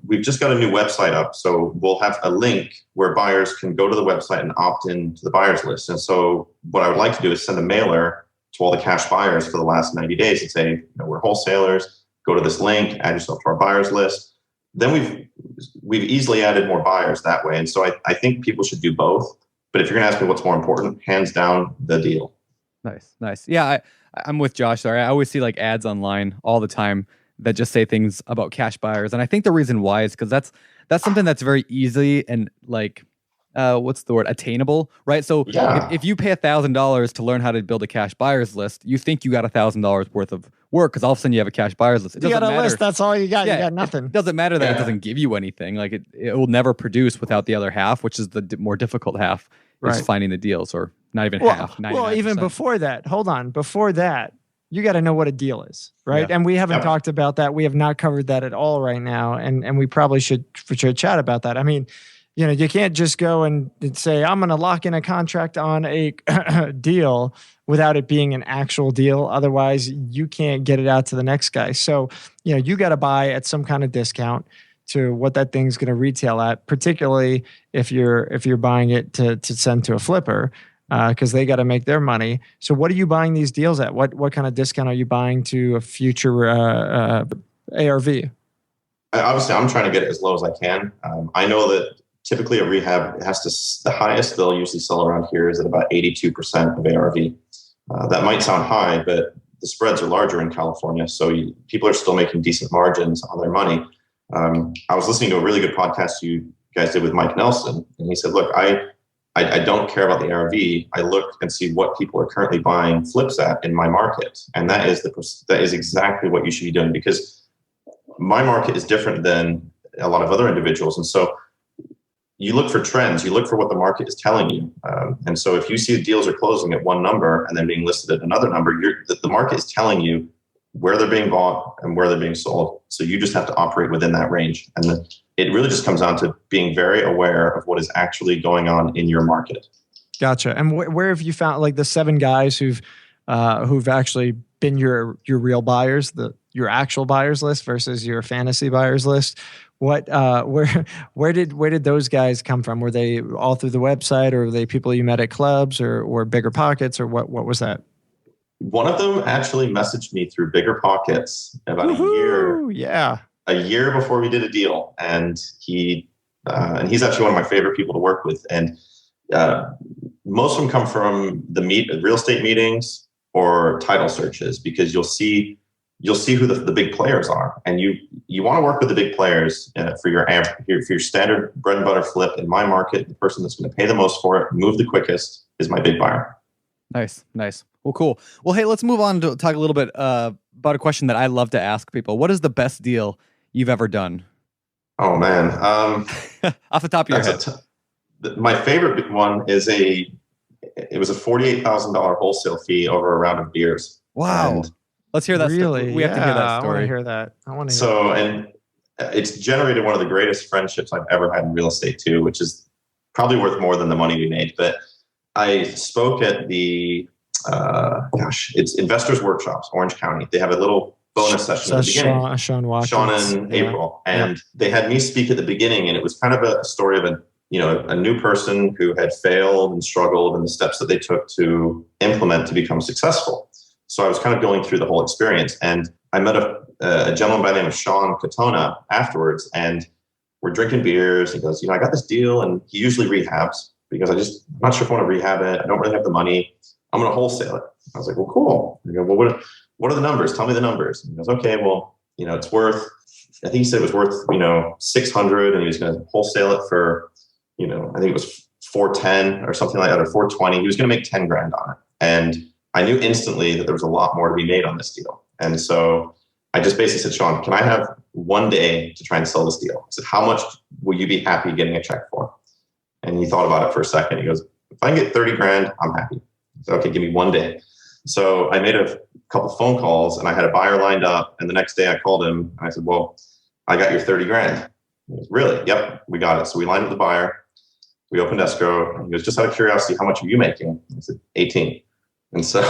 we've just got a new website up. So we'll have a link where buyers can go to the website and opt in to the buyer's list. And so what I would like to do is send a mailer to all the cash buyers for the last 90 days and say, we're wholesalers, go to this link, add yourself to our buyer's list. Then we've easily added more buyers that way. And so I think people should do both. But if you're going to ask me what's more important, hands down, the deal. Nice. Yeah, I'm with Josh there. I always see like ads online all the time that just say things about cash buyers. And I think the reason why is because that's something that's very easy and like, attainable, right? So yeah. if you pay $1,000 to learn how to build a cash buyers list, you think you got $1,000 worth of work because all of a sudden you have a cash buyers list. You got a list. That's all you got. Yeah, you got nothing. It doesn't matter that it doesn't give you anything. Like it will never produce without the other half, which is the more difficult half. Is finding the deals, or not even half. 99%. Well, even before that, hold on. Before that, you got to know what a deal is, right? Yeah. And we haven't talked about that. We have not covered that at all right now, and we probably should chat about that. I mean, You can't just go and say, I'm going to lock in a contract on a deal without it being an actual deal. Otherwise, you can't get it out to the next guy. So, you got to buy at some kind of discount to what that thing's going to retail at, particularly if you're buying it to send to a flipper, because they got to make their money. So what are you buying these deals at? What kind of discount are you buying to a future ARV? Obviously, I'm trying to get it as low as I can. I know that typically a rehab the highest they'll usually sell around here is at about 82% of ARV. That might sound high, but the spreads are larger in California. So people are still making decent margins on their money. I was listening to a really good podcast you guys did with Mike Nelson, and he said, look, I don't care about the ARV. I look and see what people are currently buying flips at in my market. And that is exactly what you should be doing, because my market is different than a lot of other individuals. And so you look for trends, you look for what the market is telling you. And so if you see deals are closing at one number and then being listed at another number, the market is telling you where they're being bought and where they're being sold. So you just have to operate within that range. And it really just comes down to being very aware of what is actually going on in your market. Gotcha. And where have you found like the 7 guys who've actually been your real buyers, your actual buyers list versus your fantasy buyers list? What where did those guys come from? Were they all through the website, or were they people you met at clubs or BiggerPockets, or what was that? One of them actually messaged me through BiggerPockets about a year before we did a deal, and he's actually one of my favorite people to work with. And most of them come from the real estate meetings or title searches, because you'll see who the big players are, and you want to work with the big players for your standard bread and butter flip. In my market, the person that's going to pay the most for it, move the quickest, is my big buyer. Nice. Well, cool. Well, hey, let's move on to talk a little bit about a question that I love to ask people. What is the best deal you've ever done? Oh man, off the top of your head. My favorite one is it was a $48,000 wholesale fee over a round of beers. Wow. And let's hear that. Really? We have to hear that story. I want to hear that. And it's generated one of the greatest friendships I've ever had in real estate too, which is probably worth more than the money we made. But I spoke at the, it's Investors Workshops, Orange County. They have a little bonus session at the beginning. Sean Watkins. Sean in April. And they had me speak at the beginning, and it was kind of a story of a new person who had failed and struggled, and the steps that they took to implement to become successful. So I was kind of going through the whole experience, and I met a gentleman by the name of Sean Katona afterwards, and we're drinking beers. He goes, I got this deal, and he usually rehabs, because I'm not sure if I want to rehab it. I don't really have the money. I'm going to wholesale it. I was like, well, cool. I go, well, what are the numbers? Tell me the numbers. And he goes, okay, well, it's worth, I think he said it was worth, 600, and he was going to wholesale it for, I think it was 410 or something like that, or 420. He was going to make 10 grand on it. And I knew instantly that there was a lot more to be made on this deal. And so I just basically said, Sean, can I have one day to try and sell this deal? I said, how much will you be happy getting a check for? And he thought about it for a second. He goes, if I can get 30 grand, I'm happy. I said, okay, give me one day. So I made a couple phone calls, and I had a buyer lined up. And the next day I called him, and I said, well, I got your 30 grand. He goes, really? Yep, we got it. So we lined up the buyer. We opened escrow. And he goes, just out of curiosity, how much are you making? I said, 18. And so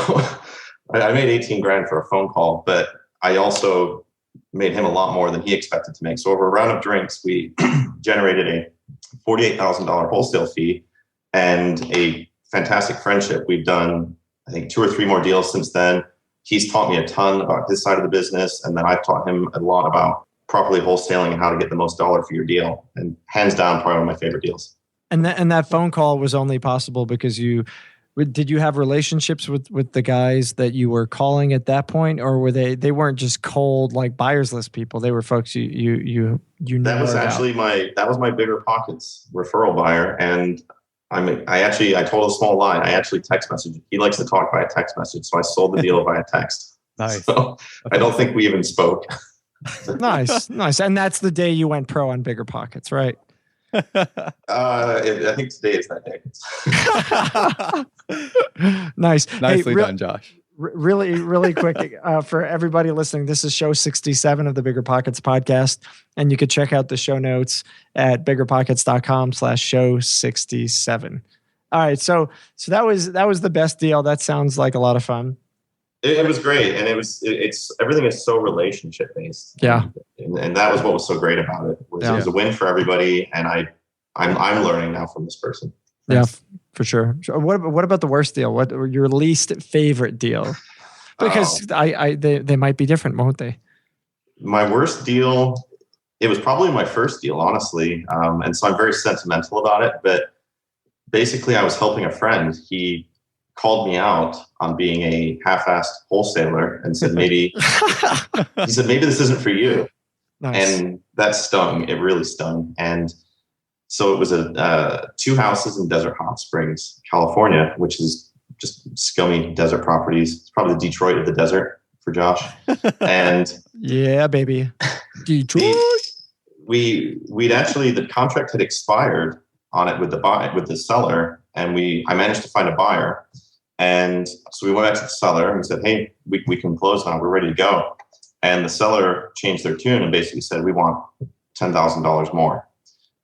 I made 18 grand for a phone call, but I also made him a lot more than he expected to make. So over a round of drinks, we generated a $48,000 wholesale fee and a fantastic friendship. We've done, I think, 2 or 3 more deals since then. He's taught me a ton about his side of the business, and then I've taught him a lot about properly wholesaling and how to get the most dollar for your deal. And hands down, probably one of my favorite deals. And that phone call was only possible because did you have relationships with the guys that you were calling at that point, or were they weren't just cold like buyers list people? They were folks you knew. That was actually my BiggerPockets referral buyer, and I told a small lie. I actually text messaged. He likes to talk via text message, so I sold the deal via text. Nice. So I don't think we even spoke. Nice. And that's the day you went pro on BiggerPockets, right? I think today is that day. Nice. Nicely done, Josh. Really quick for everybody listening, this is show 67 of the BiggerPockets podcast, and you could check out the show notes at biggerpockets.com/show 67. All right, so that was the best deal. That sounds like a lot of fun. It was great, and it's everything is so relationship based. Yeah, and that was what was so great about it. It was a win for everybody, and I'm learning now from this person. Yeah, for sure. What about the worst deal? What your least favorite deal? Because they might be different, won't they? My worst deal, it was probably my first deal, honestly, and so I'm very sentimental about it. But basically, I was helping a friend. He called me out on being a half-assed wholesaler and said maybe this isn't for you. Nice. And that stung. It really stung. And so it was two houses in Desert Hot Springs, California, which is just scummy desert properties. It's probably the Detroit of the desert for Josh. And yeah, baby, Detroit. We'd actually, the contract had expired on it with the seller, and I managed to find a buyer. And so we went back to the seller and said, "Hey, we can close now. We're ready to go." And the seller changed their tune and basically said, "We want $10,000 more."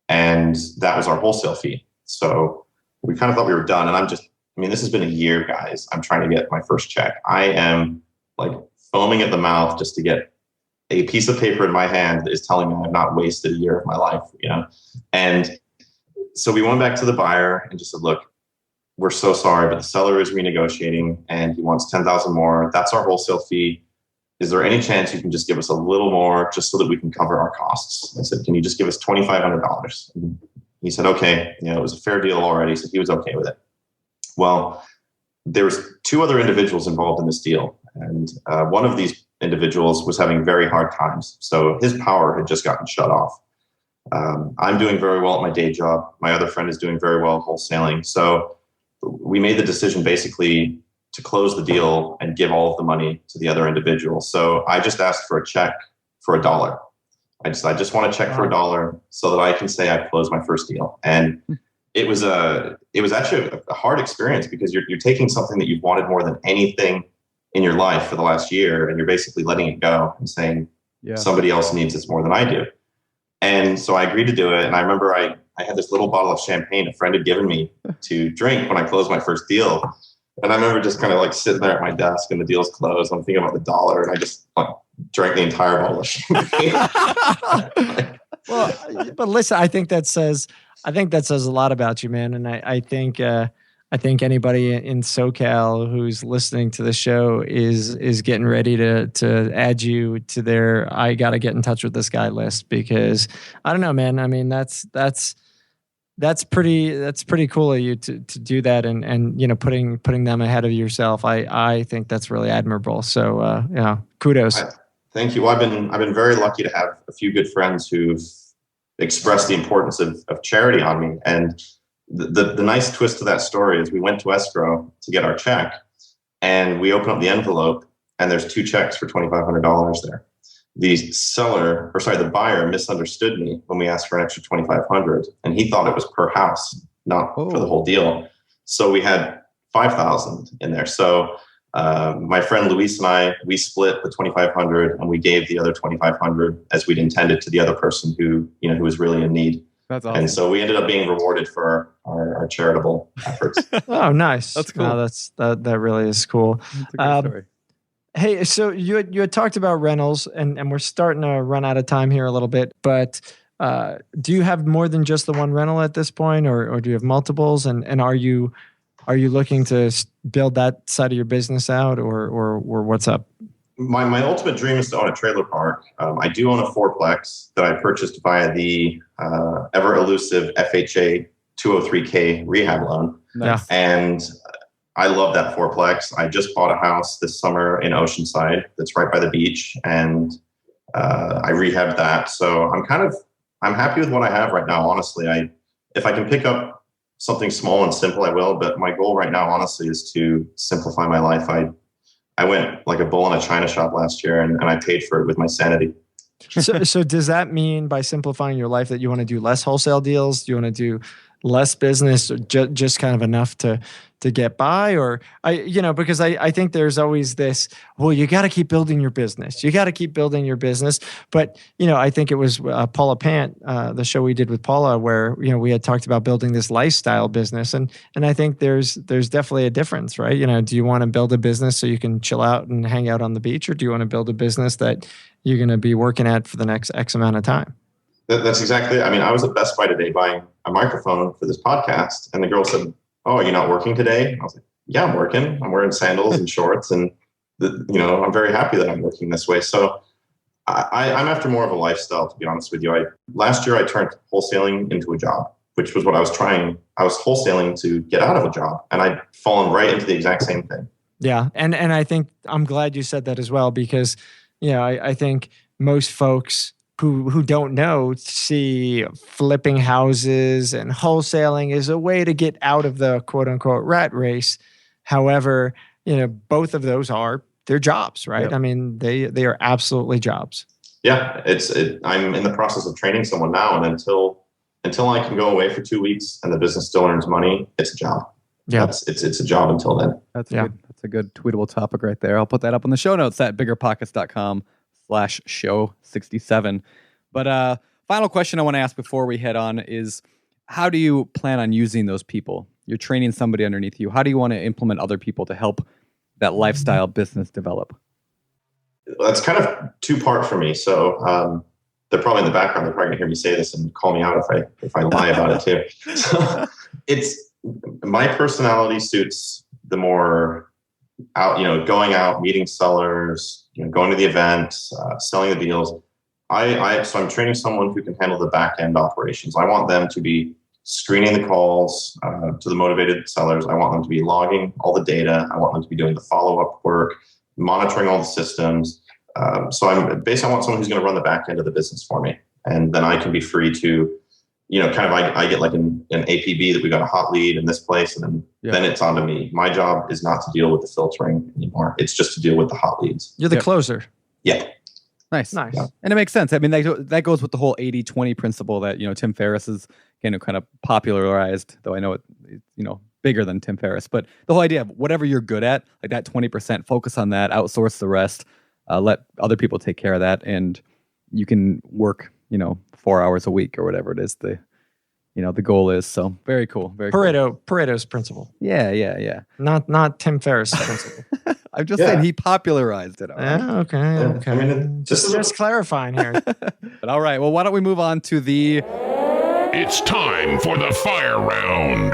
And that was our wholesale fee. So we kind of thought we were done. And this has been a year, guys. I'm trying to get my first check. I am like foaming at the mouth just to get a piece of paper in my hand that is telling me I've not wasted a year of my life, And so we went back to the buyer and just said, "Look, we're so sorry, but the seller is renegotiating and he wants 10,000 more. That's our wholesale fee. Is there any chance you can just give us a little more just so that we can cover our costs?" I said, "Can you just give us $2,500? He said, "Okay." It was a fair deal already. So he was okay with it. Well, there was two other individuals involved in this deal. And one of these individuals was having very hard times. So his power had just gotten shut off. I'm doing very well at my day job. My other friend is doing very well wholesaling. So we made the decision basically to close the deal and give all of the money to the other individual. So I just asked for a check for $1. I just want a check for $1 so that I can say I closed my first deal. And it was actually a hard experience because you're taking something that you've wanted more than anything in your life for the last year, and you're basically letting it go and saying somebody else needs this more than I do. And so I agreed to do it. And I remember I had this little bottle of champagne a friend had given me to drink when I closed my first deal. And I remember just kind of like sitting there at my desk and the deal's closed. I'm thinking about the $1 and I just drank the entire bottle of champagne. Well, but listen, I think that says a lot about you, man. And I think anybody in SoCal who's listening to the show is getting ready to add you to their "I got to get in touch with this guy" list, because I don't know, man. I mean, that's pretty cool of you to do that and putting them ahead of yourself. I think that's really admirable. So kudos. Thank you. Well, I've been very lucky to have a few good friends who've expressed the importance of charity on me. And the nice twist to that story is we went to escrow to get our check, and we open up the envelope and there's two checks for $2,500 there. The buyer misunderstood me when we asked for an extra $2,500, and he thought it was per house, not for the whole deal. So we had $5,000 in there. So my friend Luis and we split the $2,500, and we gave the other $2,500 as we'd intended to the other person who was really in need. That's awesome. And so we ended up being rewarded for our charitable efforts. Oh, nice. That's cool. No, that really is cool. That's a good story. Hey, so you had talked about rentals, and we're starting to run out of time here a little bit, but do you have more than just the one rental at this point, or do you have multiples? And are you looking to build that side of your business out, or what's up? My ultimate dream is to own a trailer park. I do own a fourplex that I purchased via the ever elusive FHA 203K rehab loan. Nice. And I love that fourplex. I just bought a house this summer in Oceanside that's right by the beach, and I rehabbed that. So I'm happy with what I have right now. Honestly, if I can pick up something small and simple, I will. But my goal right now, honestly, is to simplify my life. I went like a bull in a china shop last year, and I paid for it with my sanity. So does that mean by simplifying your life that you want to do less wholesale deals? Do you want to do less business, or just kind of enough to get by? Or because I think there's always this, well, you got to keep building your business. You got to keep building your business. But, I think it was Paula Pant, the show we did with Paula, where, we had talked about building this lifestyle business. And I think there's definitely a difference, right? Do you want to build a business so you can chill out and hang out on the beach? Or do you want to build a business that you're going to be working at for the next X amount of time? That's exactly it. I mean, I was at Best Buy today buying a microphone for this podcast, and the girl said, "Oh, are you not working today?" I was like, "Yeah, I'm working. I'm wearing sandals and shorts, and I'm very happy that I'm working this way." So I'm after more of a lifestyle, to be honest with you. Last year I turned wholesaling into a job, which was what I was trying. I was wholesaling to get out of a job, and I'd fallen right into the exact same thing. Yeah, and I think I'm glad you said that as well, because I think most folks who don't know see flipping houses and wholesaling as a way to get out of the quote unquote rat race. However, both of those they're jobs, right? Yep. I mean, they are absolutely jobs. Yeah, I'm in the process of training someone now, and until I can go away for 2 weeks and the business still earns money, it's a job. Yeah, it's a job until then. That's a good tweetable topic right there. I'll put that up in the show notes at biggerpockets.com/show67. But final question I want to ask before we head on is, how do you plan on using those people? You're training somebody underneath you. How do you want to implement other people to help that lifestyle business develop? That's kind of two-part for me. So they're probably in the background. They're probably going to hear me say this and call me out if I lie about it too. So it's my personality suits the more out, going out, meeting sellers, going to the events, selling the deals. So I'm training someone who can handle the back end operations. I want them to be screening the calls to the motivated sellers. I want them to be logging all the data. I want them to be doing the follow-up work, monitoring all the systems. So I want someone who's going to run the back end of the business for me. And then I can be free to, I get like an APB that we got a hot lead in this place, and then it's on to me. My job is not to deal with the filtering anymore. It's just to deal with the hot leads. You're the closer. Yeah. Nice. Yeah. And it makes sense. I mean, that goes with the whole 80-20 principle that, Tim Ferriss has kind of popularized, though I know it's, bigger than Tim Ferriss. But the whole idea of whatever you're good at, like that 20%, focus on that, outsource the rest, let other people take care of that. And you can work, 4 hours a week or whatever it is the goal is. So very cool. Very Pareto's principle. Yeah. Not Tim Ferriss' principle. I'm just saying he popularized it. All right? Okay. I mean, just clarifying here. But all right. Well, why don't we move on to the... It's time for the fire round.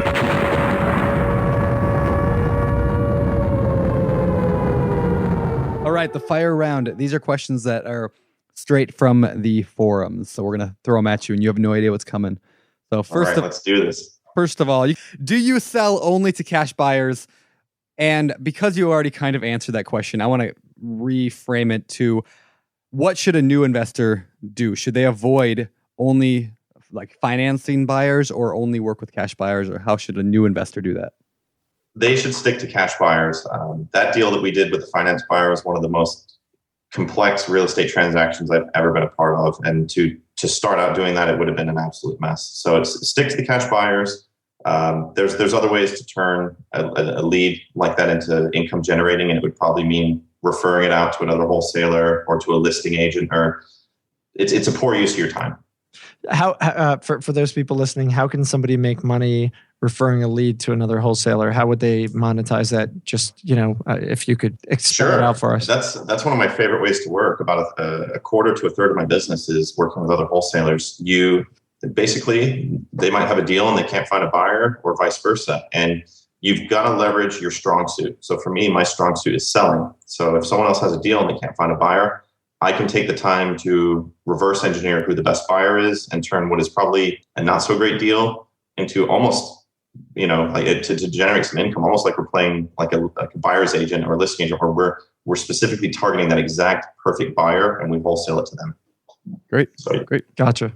All right, the fire round. These are questions that are straight from the forums. So we're going to throw them at you, and you have no idea what's coming. So let's do this. First of all, do you sell only to cash buyers? And because you already kind of answered that question, I want to reframe it to, what should a new investor do? Should they avoid only like financing buyers or only work with cash buyers? Or how should a new investor do that? They should stick to cash buyers. That deal that we did with the finance buyer was one of the most complex real estate transactions I've ever been a part of. And to start out doing that, it would have been an absolute mess. So stick to the cash buyers. There's other ways to turn a lead like that into income generating, and it would probably mean referring it out to another wholesaler or to a listing agent, or it's a poor use of your time. How for those people listening, how can somebody make money referring a lead to another wholesaler? How would they monetize that? Just if you could explain it out for us. That's one of my favorite ways to work. About a quarter to a third of my business is working with other wholesalers. Basically, they might have a deal and they can't find a buyer, or vice versa. And you've got to leverage your strong suit. So for me, my strong suit is selling. So if someone else has a deal and they can't find a buyer, I can take the time to reverse engineer who the best buyer is and turn what is probably a not so great deal into almost, to generate some income, almost like we're playing like a buyer's agent or a listing agent, where we're specifically targeting that exact perfect buyer and we wholesale it to them. Great. Gotcha.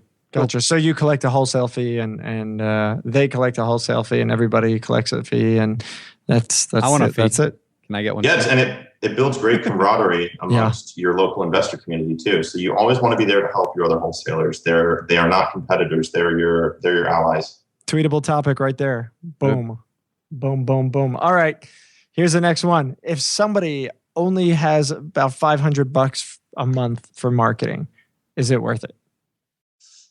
So you collect a wholesale fee, and they collect a wholesale fee, and everybody collects a fee, and that's it. Can I get one? Yes, and it builds great camaraderie amongst your local investor community too. So you always want to be there to help your other wholesalers. They are not competitors. They're your allies. Tweetable topic right there. Boom. Boom, boom, boom. All right. Here's the next one. If somebody only has about $500 a month for marketing, is it worth it?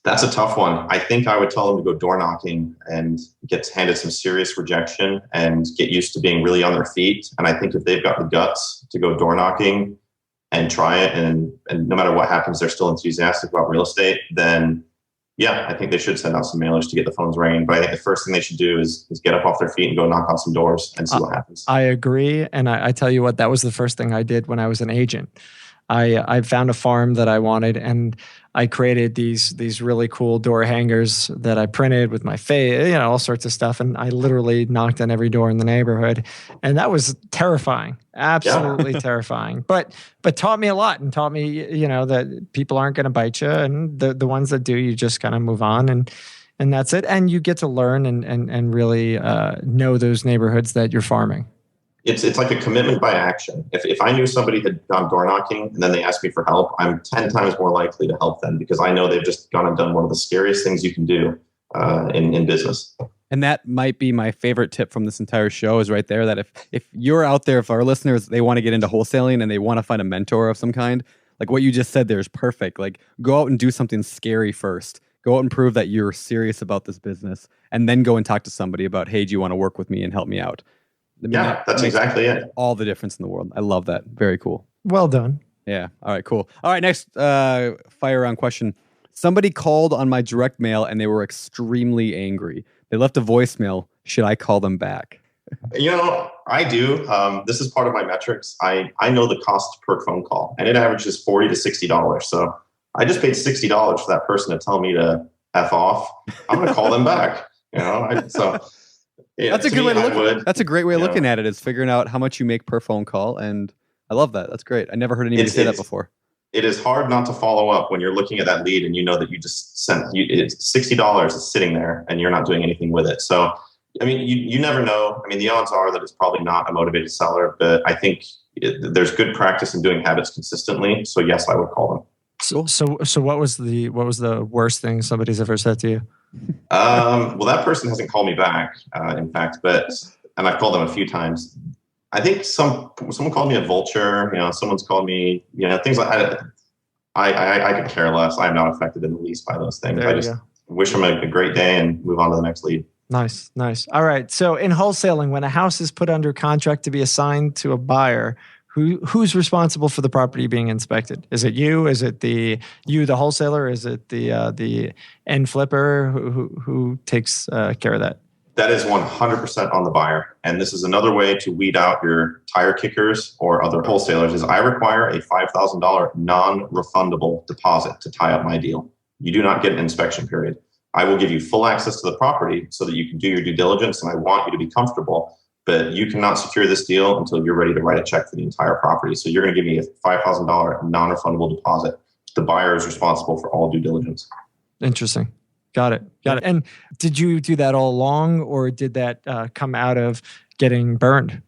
That's a tough one. I think I would tell them to go door knocking and get handed some serious rejection and get used to being really on their feet. And I think if they've got the guts to go door knocking and try it, and no matter what happens, they're still enthusiastic about real estate, then yeah, I think they should send out some mailers to get the phones ringing. But I think the first thing they should do is get up off their feet and go knock on some doors and see what happens. I agree. And I tell you what, that was the first thing I did when I was an agent. I found a farm that I wanted, and I created these really cool door hangers that I printed with my face, all sorts of stuff. And I literally knocked on every door in the neighborhood, and that was terrifying, absolutely terrifying. But taught me a lot, and taught me, that people aren't going to bite you, and the ones that do, you just kind of move on, and that's it. And you get to learn and really know those neighborhoods that you're farming. It's like a commitment by action. If I knew somebody had gone door knocking and then they asked me for help, I'm 10 times more likely to help them because I know they've just gone and done one of the scariest things you can do in business. And that might be my favorite tip from this entire show is right there, that if you're out there, if our listeners, they want to get into wholesaling and they want to find a mentor of some kind, like what you just said there is perfect. Like, go out and do something scary first. Go out and prove that you're serious about this business, and then go and talk to somebody about, hey, do you want to work with me and help me out? That's exactly it. All the difference in the world. I love that. Very cool. Well done. Yeah. All right, cool. All right, next fire round question. Somebody called on my direct mail and they were extremely angry. They left a voicemail. Should I call them back? I do. This is part of my metrics. I know the cost per phone call, and it averages $40 to $60. So I just paid $60 for that person to tell me to F off. I'm going to call them back. That's a good way to look at it. That's a great way of looking at it, is figuring out how much you make per phone call. And I love that. That's great. I never heard anybody say that before. It is hard not to follow up when you're looking at that lead and you know that you just sent it's $60 is sitting there and you're not doing anything with it. So, you never know. The odds are that it's probably not a motivated seller, but I think there's good practice in doing habits consistently. So yes, I would call them. So what was the worst thing somebody's ever said to you? Well, that person hasn't called me back, in fact, and I've called them a few times. I think someone called me a vulture. Someone's called me, things like that. I could care less. I'm not affected in the least by those things. I just wish them a great day and move on to the next lead. Nice. All right. So in wholesaling, when a house is put under contract to be assigned to a buyer, who's responsible for the property being inspected? Is it you? Is it the wholesaler? Is it the end flipper? Who takes care of that? That is 100% on the buyer. And this is another way to weed out your tire kickers or other wholesalers. Is I require a $5,000 non-refundable deposit to tie up my deal. You do not get an inspection period. I will give you full access to the property so that you can do your due diligence, and I want you to be comfortable. But you cannot secure this deal until you're ready to write a check for the entire property. So you're going to give me a $5,000 non-refundable deposit. The buyer is responsible for all due diligence. Interesting. Got it. And did you do that all along, or did that come out of getting burned?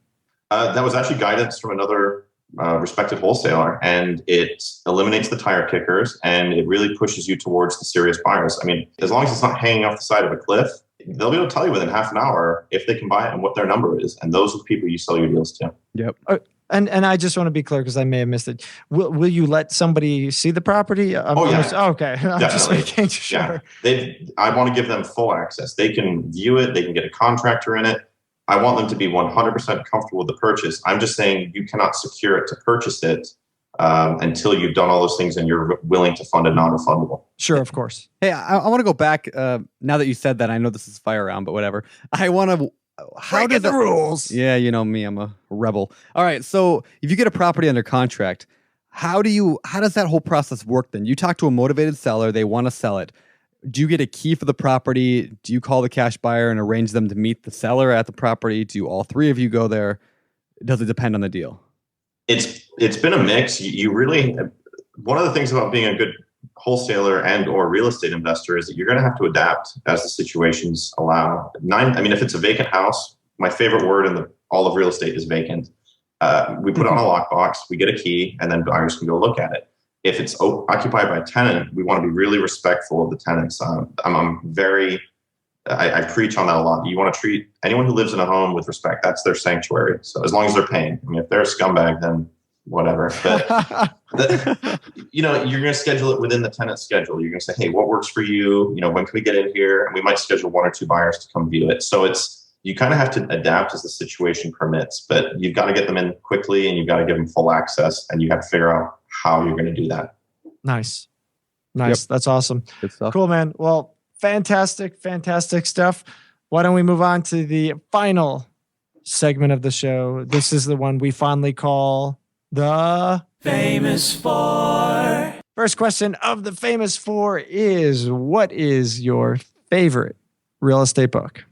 That was actually guidance from another respected wholesaler, and it eliminates the tire kickers, and it really pushes you towards the serious buyers. As long as it's not hanging off the side of a cliff, they'll be able to tell you within half an hour if they can buy it and what their number is. And those are the people you sell your deals to. Yep. And I just want to be clear because I may have missed it. Will you let somebody see the property? Yeah. Okay. I'm Definitely. just making sure. Yeah. I want to give them full access. They can view it. They can get a contractor in it. I want them to be 100% comfortable with the purchase. I'm just saying you cannot secure it to purchase it until you've done all those things and you're willing to fund a non-refundable. Sure, of course. Hey, I want to go back. Now that you said that, I know this is fire round, but whatever. I want to... How did the rules? Yeah, you know me, I'm a rebel. All right, so if you get a property under contract, how does that whole process work then? You talk to a motivated seller, they want to sell it. Do you get a key for the property? Do you call the cash buyer and arrange them to meet the seller at the property? Do all three of you go there? Does it depend on the deal? It's been a mix. You really, one of the things about being a good wholesaler and or real estate investor is that you're going to have to adapt as the situations allow. If it's a vacant house, my favorite word in all of real estate is vacant. We put on a lockbox, we get a key, and then buyers can go look at it. If it's occupied by a tenant, we want to be really respectful of the tenants. I'm very I preach on that a lot. You want to treat anyone who lives in a home with respect. That's their sanctuary. So as long as they're paying, I mean, if they're a scumbag, then whatever. But you're going to schedule it within the tenant's schedule. You're going to say, hey, what works for you? When can we get in here? And we might schedule 1 or 2 buyers to come view it. So you kind of have to adapt as the situation permits, but you've got to get them in quickly and you've got to give them full access, and you have to figure out how you're going to do that. Nice. Yep. That's awesome. Good stuff. Cool, man. Well, fantastic stuff. Why don't we move on to the final segment of the show? This is the one we fondly call the Famous Four. First question of the Famous Four is, what is your favorite real estate book?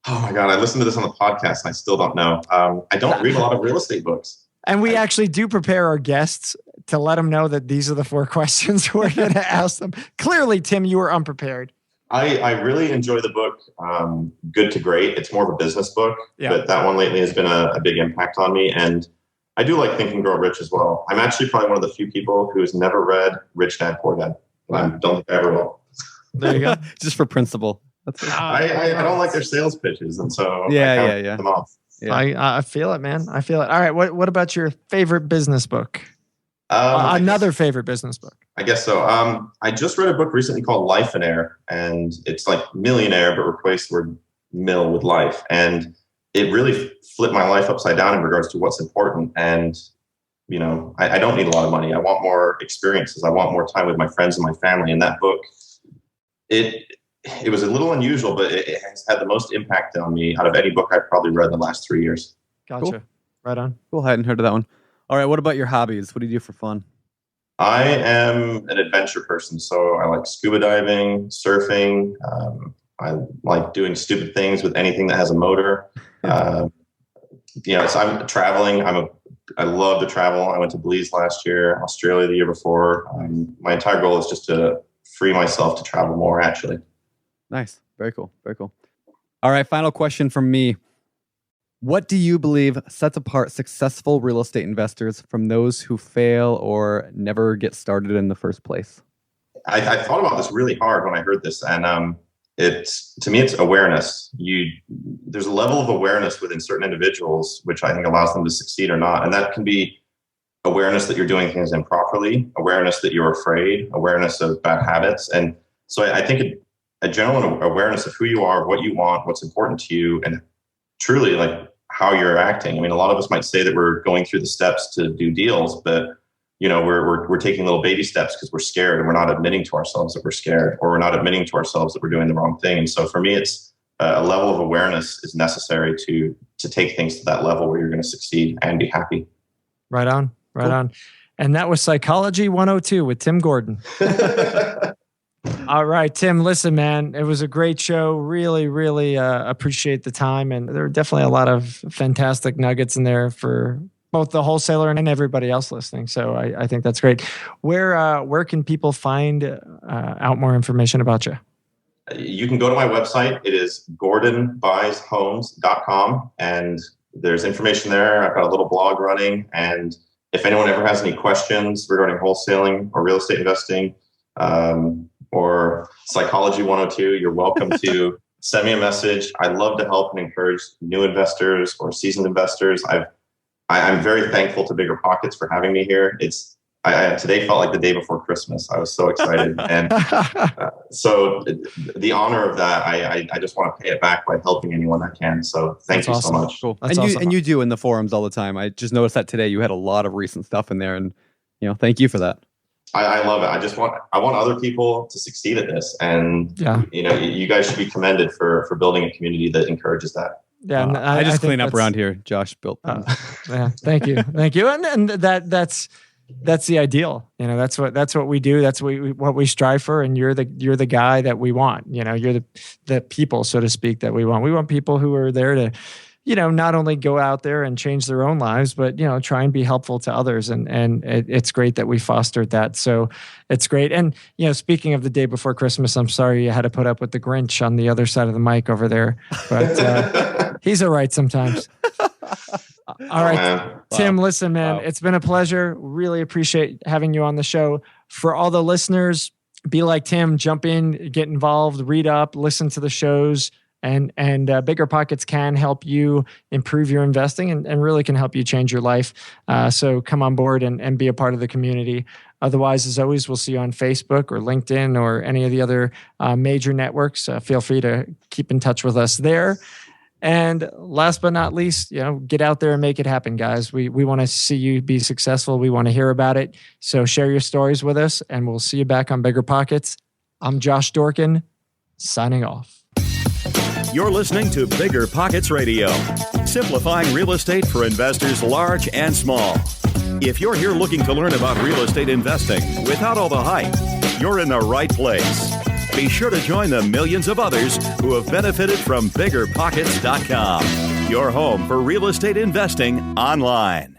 Oh my God, I listened to this on the podcast and I still don't know. I don't read a lot of real estate books. And we actually do prepare our guests to let them know that these are the 4 questions we're going to ask them. Clearly, Tim, you were unprepared. I really enjoy the book, Good to Great. It's more of a business book, but that one lately has been a big impact on me. And I do like Think and Grow Rich as well. I'm actually probably one of the few people who has never read Rich Dad, Poor Dad. I don't think I ever will. There you go. Just for principle. I don't like their sales pitches, and so yeah. them off. Yeah. I feel it, man. I feel it. All right. What about your favorite business book? Another favorite business book. I guess so. I just read a book recently called Life and Air, and it's like millionaire, but replaced the word mill with life. And it really flipped my life upside down in regards to what's important. And, I don't need a lot of money. I want more experiences. I want more time with my friends and my family. And that book, it was a little unusual, but it has had the most impact on me out of any book I've probably read in the last 3 years. Gotcha. Cool. Right on. Cool. I hadn't heard of that one. All right. What about your hobbies? What do you do for fun? I am an adventure person. So I like scuba diving, surfing. I like doing stupid things with anything that has a motor. So I'm traveling. I love to travel. I went to Belize last year, Australia the year before. My entire goal is just to free myself to travel more, actually. Nice. Very cool. Very cool. All right. Final question from me. What do you believe sets apart successful real estate investors from those who fail or never get started in the first place? I thought about this really hard when I heard this, and to me, it's awareness. There's a level of awareness within certain individuals, which I think allows them to succeed or not. And that can be awareness that you're doing things improperly, awareness that you're afraid, awareness of bad habits. And so I think a general awareness of who you are, what you want, what's important to you, and truly like how you're acting. I mean, a lot of us might say that we're going through the steps to do deals, but we're taking little baby steps because we're scared, and we're not admitting to ourselves that we're scared, or we're not admitting to ourselves that we're doing the wrong thing. And so for me, it's a level of awareness is necessary to take things to that level where you're going to succeed and be happy. Right on. Right on. And that was Psychology 102 with Tim Gordon. All right, Tim, listen, man, it was a great show. Really, really appreciate the time. And there are definitely a lot of fantastic nuggets in there for both the wholesaler and everybody else listening. So I think that's great. Where can people find out more information about you? You can go to my website. It is gordonbuyshomes.com. And there's information there. I've got a little blog running. And if anyone ever has any questions regarding wholesaling or real estate investing, or Psychology 102, you're welcome to send me a message. I love to help and encourage new investors or seasoned investors. I'm very thankful to BiggerPockets for having me here. Today felt like the day before Christmas. I was so excited. And so the honor of that, I just want to pay it back by helping anyone I can. So thank you so much. Cool. And you do in the forums all the time. I just noticed that today you had a lot of recent stuff in there, and thank you for that. I love it. I want other people to succeed at this, and you guys should be commended for building a community that encourages that. Yeah, I just clean up around here. Josh built them. Yeah, thank you, and that's the ideal. That's what we do. That's what we strive for. And you're the guy that we want. You're the people, so to speak, that we want. We want people who are there to, not only go out there and change their own lives, but, try and be helpful to others. And it's great that we fostered that. So it's great. And, speaking of the day before Christmas, I'm sorry you had to put up with the Grinch on the other side of the mic over there, but he's all right sometimes. All right, Tim, listen, man, it's been a pleasure. Really appreciate having you on the show. For all the listeners, be like Tim, jump in, get involved, read up, listen to the shows, and BiggerPockets can help you improve your investing and really can help you change your life. So come on board and be a part of the community. Otherwise, as always, we'll see you on Facebook or LinkedIn or any of the other major networks. Feel free to keep in touch with us there. And last but not least, get out there and make it happen, guys. We want to see you be successful. We want to hear about it. So share your stories with us, and we'll see you back on BiggerPockets. I'm Josh Dorkin, signing off. You're listening to BiggerPockets Radio, simplifying real estate for investors large and small. If you're here looking to learn about real estate investing without all the hype, you're in the right place. Be sure to join the millions of others who have benefited from BiggerPockets.com, your home for real estate investing online.